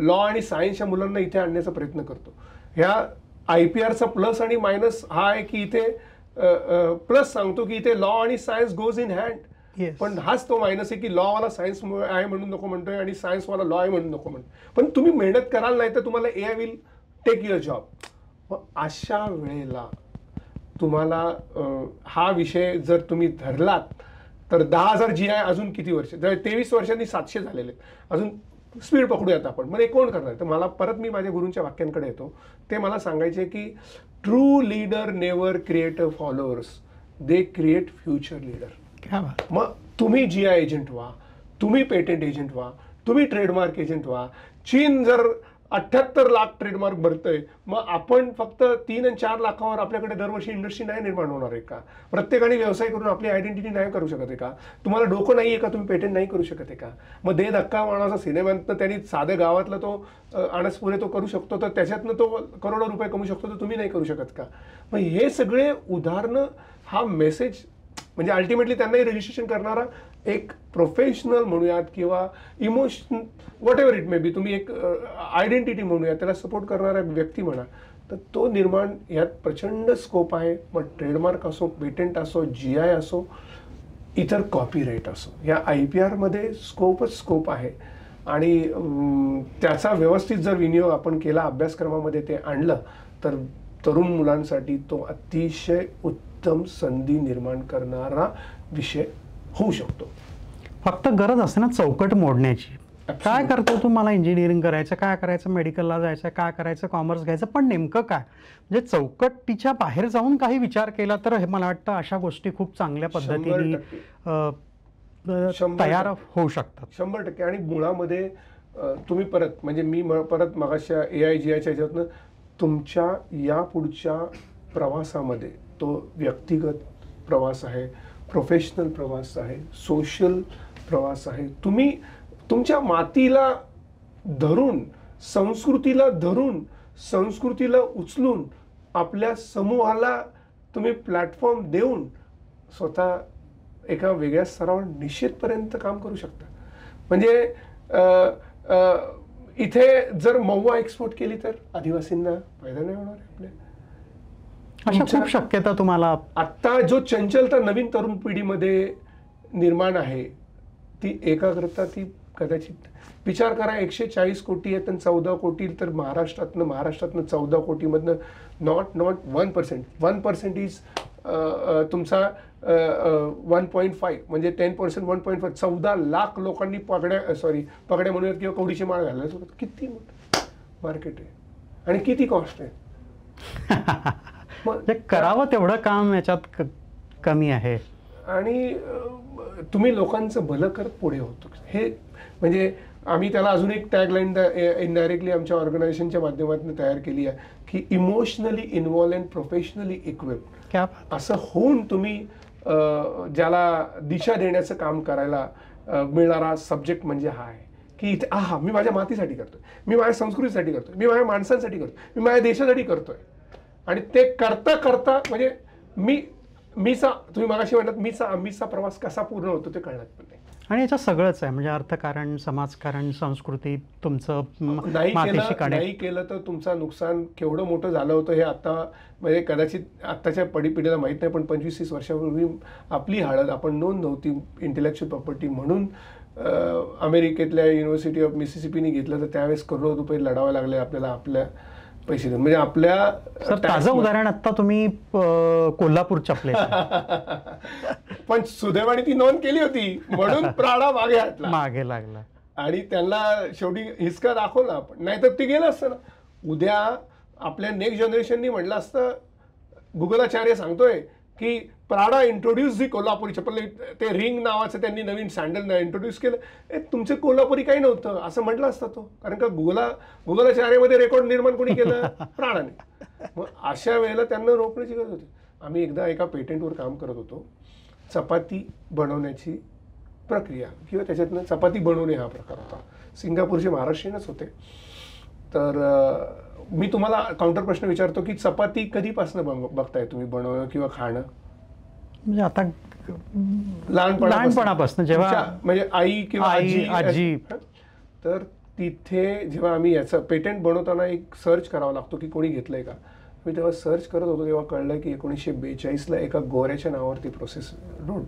लॉ आणि सायन्सच्या मुलांना इथे आणण्याचा प्रयत्न करतो. ह्या IPRचा प्लस आणि मायनस हा आहे की इथे प्लस सांगतो की इथे लॉ आणि सायन्स गोज इन हँड, पण हाच तो मायनस आहे की लॉवाला सायन्स आहे म्हणून नको म्हणतोय आणि सायन्सवाला लॉ आहे म्हणून नको म्हणतो. पण तुम्ही मेहनत कराल नाही तर तुम्हाला AI will take your job. मग अशा वेळेला तुम्हाला हा विषय जर तुम्ही धरलात तर 10,000 GI अजून किती वर्ष, 23 वर्षांनी 700 झालेले, अजून स्पीड पकडूयात आपण. म्हणजे कोण करणार? तर मला परत मी माझ्या गुरूंच्या वाक्यांकडे येतो. ते मला सांगायचे की true leader never create a followers, they create future leader. मग तुम्ही GI एजंट व्हा, तुम्ही पेटेंट एजंट व्हा, तुम्ही ट्रेडमार्क एजंट व्हा. चीन जर 78 लाख ट्रेडमार्क भरतंय, मग आपण फक्त 3 आणि 4 लाखावर आपल्याकडे दरवर्षी इंडस्ट्री नाही निर्माण होणार आहे का? प्रत्येकाने व्यवसाय करून आपली आयडेंटिटी नाही करू शकत आहे का? तुम्हाला डोकं नाही आहे का? तुम्ही पेटेंट नाही करू शकत आहे का? मग दे धक्का मानाचा सिनेमातनं त्यांनी साध्या गावातला तो अणसपुरे तो करू शकतो, तर त्याच्यातनं तो करोडो रुपये कमवू शकतो, तर तुम्ही नाही करू शकत का? मग हे सगळे उदाहरणं, हा मेसेज म्हणजे अल्टिमेटली त्यांनाही रजिस्ट्रेशन करणारा एक प्रोफेशनल म्हणूयात किंवा emotion what ever it may be, तुम्ही एक आयडेंटिटी म्हणूया, त्याला सपोर्ट करणारा व्यक्ती म्हणा, तर तो निर्माण यात प्रचंड स्कोप आहे. मग ट्रेडमार्क असो, पेटेंट असो, GI असो, इतर कॉपीराईट असो, या IPRमध्ये स्कोपच स्कोप आहे. आणि त्याचा व्यवस्थित जर विनियोग आपण केला, अभ्यासक्रमामध्ये ते आणलं, तर तरुण मुलांसाठी तो अतिशय उत्तम संधी निर्माण करणारा विषय होऊ शकतो.
फक्त गरज असते ना चौकट मोडण्याची. काय करतो तू, मला इंजिनिअरिंग करायचं, काय करायचं, मेडिकलला जायचं, काय करायचं, कॉमर्स घ्यायचं, पण नेमकं काय, म्हणजे चौकटीच्या बाहेर जाऊन काही विचार केला तर हे मला वाटतं अशा गोष्टी खूप चांगल्या पद्धतीने
100%
तयार होऊ शकतात.
100%. आणि मुळामध्ये तुम्ही परत म्हणजे मी परत मगाशा AIGIच्या ह्याच्यातनं तुमच्या या पुढच्या प्रवासामध्ये तो व्यक्तिगत प्रवास आहे, प्रोफेशनल प्रवास आहे, सोशल प्रवास आहे. तुम्ही तुमच्या मातीला धरून, संस्कृतीला धरून, संस्कृतीला उचलून, आपल्या समूहाला तुम्ही प्लॅटफॉर्म देऊन स्वतः एका वेगळ्या स्तरावर निश्चितपर्यंत काम करू शकता. म्हणजे इथे जर महुआ एक्सपोर्ट केली तर आदिवासींना फायदा नाही होणार आहे आपल्या.
अशा खूप शक्यता तुम्हाला
आत्ता जो चंचलता नवीन तरुण पिढीमध्ये निर्माण आहे, ती एकाग्रता, ती कदाचित विचार करा 140 कोटी आहेत आणि 14 कोटी तर महाराष्ट्रातनं 14 कोटीमधनं नॉट 1%. 1% इज तुमचा 1.5 म्हणजे 10%, 1.5 14 लाख लोकांनी पगड्या म्हणूयात किंवा कवडीची माळ घालायला. किती मोठं मार्केट आहे आणि किती कॉस्ट आहे.
मग करावं तेवढं काम याच्यात कमी आहे.
आणि तुम्ही लोकांचं भलं करत पुढे होतो. हे म्हणजे आम्ही त्याला अजून एक टॅगलाईन इनडायरेक्टली आमच्या ऑर्गनायझेशनच्या माध्यमातून तयार केली आहे की emotionally involve and professionally equipped. असं होऊन तुम्ही ज्याला दिशा देण्याचं काम करायला मिळणारा सब्जेक्ट म्हणजे हा आहे की इथे मी माझ्या मातीसाठी करतोय, मी माझ्या संस्कृतीसाठी करतोय, मी माझ्या माणसांसाठी करतोय, मी माझ्या देशासाठी करतोय. आणि ते करता करता म्हणजे तुम्ही मगाशी म्हणलात आम्हीचा प्रवास कसा पूर्ण होतो ते कळणार पण नाही.
आणि याच्यात सगळंच आहे, म्हणजे अर्थकारण, समाजकारण, संस्कृती, तुमचं
नाही केलं तर तुमचं नुकसान केवढं मोठं झालं होतं हे आता म्हणजे कदाचित आत्ताच्या पिढीला माहीत नाही, पण 25-30 वर्षापूर्वी आपली हळद आपण नोंद नव्हती इंटेलेक्च्युअल प्रॉपर्टी म्हणून अमेरिकेतल्या युनिव्हर्सिटी ऑफ मिसिसिपीने घेतलं तर त्यावेळेस करोड रुपये लढावे लागले आपल्याला आपल्या पैसे देऊन. म्हणजे आपल्या
ताजं उदाहरण आता तुम्ही कोल्हापूर चपले
पण सुदैवाने ती नोंद केली होती म्हणून प्राडा मागे
लागला
आणि त्यांना शेवटी हिसका दाखवला आपण, नाहीतर ते गेलं असतं ना. उद्या आपल्या नेक्स्ट जनरेशननी म्हटलं असतं, गुगलाचार्य सांगतोय की प्राडा इंट्रोड्यूस दी कोल्हापुरी चप्पल, ते रिंग नावाचं त्यांनी नवीन सँडल इंट्रोड्यूस केलं, तुमचे कोल्हापुरी काही नव्हतं असं म्हटलं असतं तो. कारण का गुगलाचार्यामध्ये रेकॉर्ड निर्माण कोणी केलं? प्राडाने. मग अशा वेळेला त्यांना रोखण्याची गरज होती. आम्ही एकदा एका पेटंटवर काम करत होतो, चपाती बनवण्याची प्रक्रिया किंवा त्याच्यातनं चपाती बनवणे हा प्रकार होता. सिंगापूरचे महाराष्ट्रीयनच होते. तर मी तुम्हाला काउंटर प्रश्न विचारतो की चपाती कधीपासून बघताय तुम्ही बनवणं किंवा खाणं?
म्हणजे आता
लहानपणापासून जेव्हा म्हणजे आई किंवा आजी. तर तिथे जेव्हा आम्ही याचं पेटंट बनवताना एक सर्च करावा लागतो की कोणी घेतलंय का. मी तेव्हा सर्च करत होतो तेव्हा कळलं की 1942ला एका गोऱ्याच्या नावावरती प्रोसेस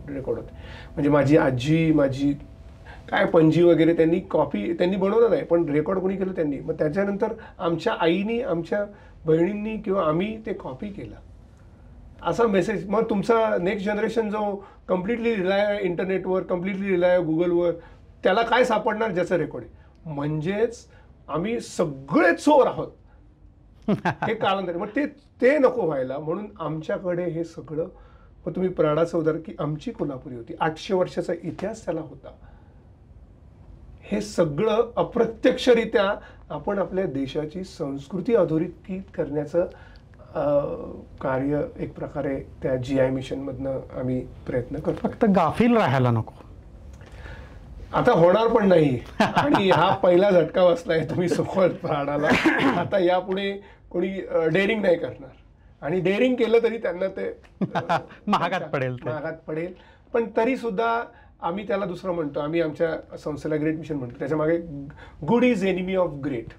रेकॉर्ड होते. म्हणजे माझी आजी, माझी काय पणजी वगैरे त्यांनी बनवलं नाही, पण रेकॉर्ड कोणी केलं त्यांनी. मग त्याच्यानंतर आमच्या आईनी, आमच्या बहिणींनी किंवा आम्ही ते कॉपी केलं असा मेसेज. मग तुमचा नेक्स्ट जनरेशन जो कम्प्लिटली रिलाय आहे इंटरनेटवर, कम्प्लिटली रिलाय आहे गुगलवर, त्याला काय सापडणार ज्याचं रेकॉर्ड आहे. म्हणजेच आम्ही सगळे चोर आहोत हे कालांतर. मग ते नको व्हायला म्हणून आमच्याकडे हे सगळं. मग तुम्ही प्राडाचं उदाहरण की आमची कोल्हापुरी होती, 800 वर्षाचा इतिहास त्याला होता. हे सगळं अप्रत्यक्षरित्या आपण आपल्या देशाची संस्कृती अधोरेखित करण्याचं कार्य एक प्रकारे त्या GI मिशनमधनं आम्ही प्रयत्न करतो.
फक्त गाफील राहायला नको.
आता होणार पण नाही. आणि हा पहिला झटका बसलाय तुम्ही सुखवत प्राडाला. आता यापुढे कोणी डेअरिंग नाही करणार, आणि डेअरिंग केलं तरी त्यांना ते
महागात
पडेल. पण तरी सुद्धा आम्ही त्याला दुसरं म्हणतो, आम्ही आमच्या संस्थेला ग्रेट मिशन म्हणतो. त्याच्या मागे good is enemy of great.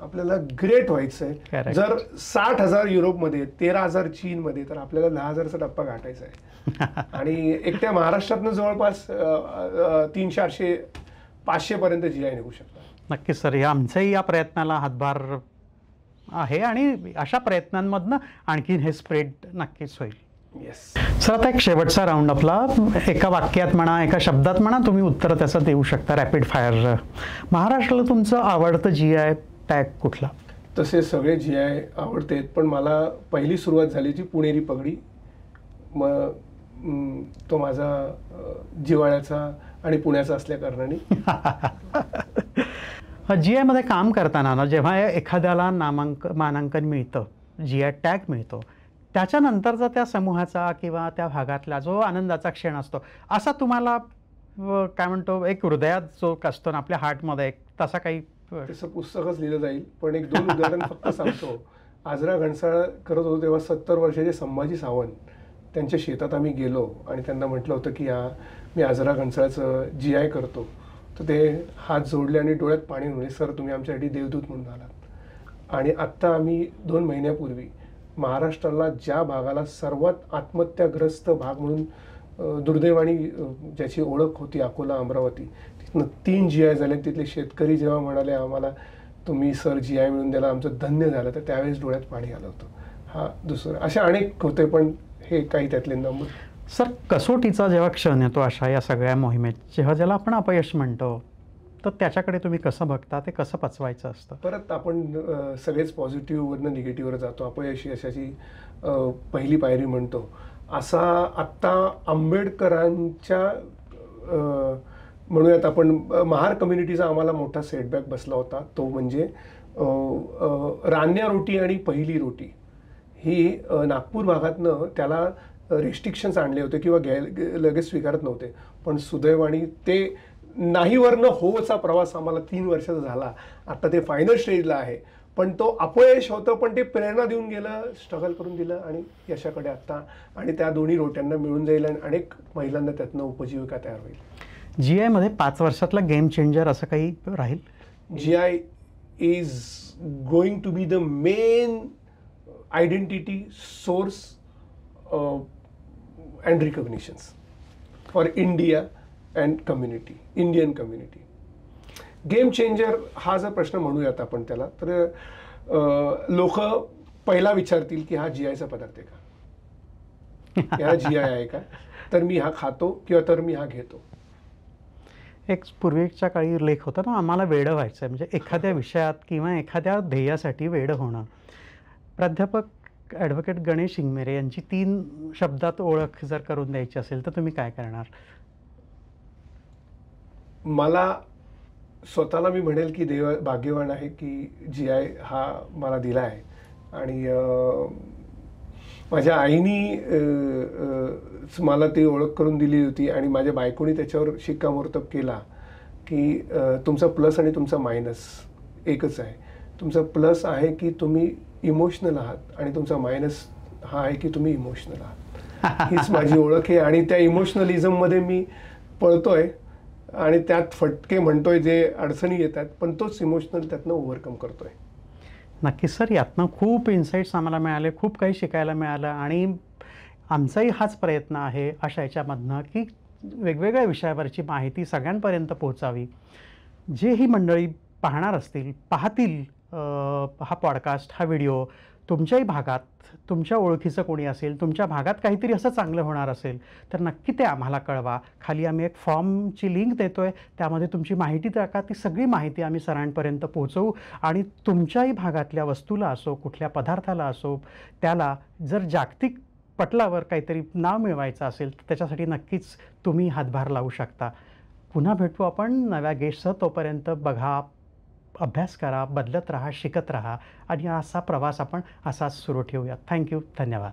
आपल्याला ग्रेट व्हायचं आहे. जर 60,000 युरोपमध्ये, 13,000 चीनमध्ये, तर आपल्याला 10,000चा टप्पा गाठायचा आहे. आणि एकट्या महाराष्ट्रातनं जवळपास 300-400-500 पर्यंत GI निघू शकतात.
नक्कीच सर, आमच्याही या प्रयत्नाला हातभार आहे आणि अशा प्रयत्नांमधनं आणखीन हे स्प्रेड नक्कीच होईल.
येस.
सर आता एक शेवटचा राऊंड आपला, एका वाक्यात म्हणा, एका शब्दात म्हणा, तुम्ही उत्तर त्याचं देऊ शकता, रॅपिड फायर. महाराष्ट्राला तुमचं आवडतं GI टॅग कुठला?
तसे सगळे GI आवडते, पण मला पहिली सुरुवात झाली जी पुणेरी पगडी. मग तो माझा जिव्हाळ्याचा आणि पुण्याचा असल्या कारणाने.
GI मध्ये काम करताना ना, जेव्हा एखाद्याला मानांकन मिळतं, GI टॅग मिळतो, त्याच्यानंतरचा त्या समूहाचा किंवा त्या भागातला जो आनंदाचा क्षण असतो, असा तुम्हाला काय म्हणतो एक हृदयात जो असतो ना आपल्या हार्टमध्ये, तसा काही?
तसं पुस्तकच लिहिलं जाईल, पण एक 2 उदाहरण फक्त सांगतो. आजरा घनसाळ करत होतो तेव्हा 70 वर्षाचे संभाजी सावंत त्यांच्या शेतात आम्ही गेलो आणि त्यांना म्हटलं होतं की मी आजरा घनसाळचं GI करतो. तर ते हात जोडले आणि डोळ्यात पाणी म्हणले, सर तुम्ही आमच्यासाठी देवदूत म्हणून आलात. आणि आत्ता आम्ही 2 महिन्यापूर्वी महाराष्ट्राला ज्या भागाला सर्वात आत्महत्याग्रस्त भाग म्हणून दुर्दैवाने ज्याची ओळख होती, अकोला, अमरावती, तिथनं 3 GI झाले. तिथले शेतकरी जेव्हा म्हणाले आम्हाला तुम्ही सर GI मिळून द्यायला, आमचं धन्य झालं, तर त्यावेळेस डोळ्यात पाणी आलं होतं. हा दुसरं, असे अनेक होते, पण हे काही त्यातले नंबर.
सर कसोटीचा जेव्हा क्षण येतो अशा या सगळ्या मोहिमेत, जेव्हा ज्याला आपण अपयश म्हणतो, तर त्याच्याकडे तुम्ही कसं बघता, ते कसं पचवायचं असतं?
परत आपण सगळेच पॉझिटिव्हवरनं निगेटिव्हवर जातो. अपयश यशाची पहिली पायरी म्हणतो. असा आत्ता आंबेडकरांच्या म्हणूयात आपण महार कम्युनिटीचा आम्हाला मोठा सेटबॅक बसला होता. तो म्हणजे रान्या रोटी आणि पहिली रोटी ही नागपूर भागातनं त्याला रेस्ट्रिक्शन्स आणले होते किंवा लगेच स्वीकारत नव्हते. पण सुदैवाने ते नाहीवरनं होचा प्रवास आम्हाला 3 वर्षाचा झाला. आता ते फायनल स्टेजला आहे. पण तो अपयश होतं, पण ते प्रेरणा देऊन गेलं, स्ट्रगल करून दिलं आणि यशाकडे आत्ता. आणि त्या दोन्ही रोट्यांना मिळून जाईल आणि अनेक महिलांना त्यातनं उपजीविका तयार होईल.
GI मध्ये 5 वर्षातला गेम चेंजर असं काही राहील?
GI is going to be the main identity source and recognitions for India and community, Indian community. Game changer हा जर प्रश्न म्हणूयात आपण त्याला, तर लोक पहिला विचारतील की हा GIचा पदार्थ आहे का, याला GI आहे का, तर मी हा खातो किंवा तर मी हा घेतो.
एक पूर्वीच्या काळी लेख होता ना, आम्हाला वेडं व्हायचं, म्हणजे एखाद्या विषयात किंवा एखाद्या ध्येयासाठी वेडं होणं. प्राध्यापक ॲडव्होकेट गणेश इंगमेरे यांची 3 शब्दात ओळख जर करून द्यायची असेल तर तुम्ही काय करणार?
मला स्वतःला मी म्हणेल की भाग्यवान आहे की GI हा मला दिला आहे. आणि माझ्या आईनी मला ती ओळख करून दिली होती आणि माझ्या बायकोनी त्याच्यावर शिक्कामोर्तब केला की तुमचा प्लस आणि तुमचा मायनस एकच आहे. तुमचा प्लस आहे की तुम्ही इमोशनल आहात आणि तुमचा मायनस हा आहे की तुम्ही इमोशनल आहात. हीच माझी ओळख आहे आणि त्या इमोशनलिझममध्ये मी पळतोय आणि त्यात फटके म्हणतोय जे अडचणी येतात, पण तोच इमोशनल त्यातनं ओव्हरकम करतोय.
नक्कीच सर, यातनं खूप इन्साईट्स आम्हाला मिळाले, खूप काही शिकायला मिळालं आणि आमचाही हाच प्रयत्न आहे अशा याच्यामधनं की वेगवेगळ्या विषयावरची माहिती सगळ्यांपर्यंत पोहोचावी. जे ही मंडळी पाहणार असतील, पाहतील हा पॉडकास्ट, हा व्हिडिओ, तुमच्याही भागात तुमच्या ओळखीचं कोणी असेल, तुमच्या भागात काहीतरी असं चांगलं होणार असेल तर नक्की ते आम्हाला कळवा. खाली आम्ही एक फॉर्मची लिंक देतोय, त्यामध्ये तुमची माहिती टाका. ती सगळी माहिती आम्ही सरांपर्यंत पोहोचवू आणि तुमच्याही भागातल्या वस्तूला असो, कुठल्या पदार्थाला असो, त्याला जर जागतिक पटलावर काहीतरी नाव मिळवायचं असेल तर त्याच्यासाठी नक्कीच तुम्ही हातभार लावू शकता. पुन्हा भेटू आपण नव्या गेस्टसह. तोपर्यंत बघा, अभ्यास करा, बदलत राहा, शिकत राहा आणि असा प्रवास आपण असाच सुरू ठेवूया. थँक्यू, धन्यवाद.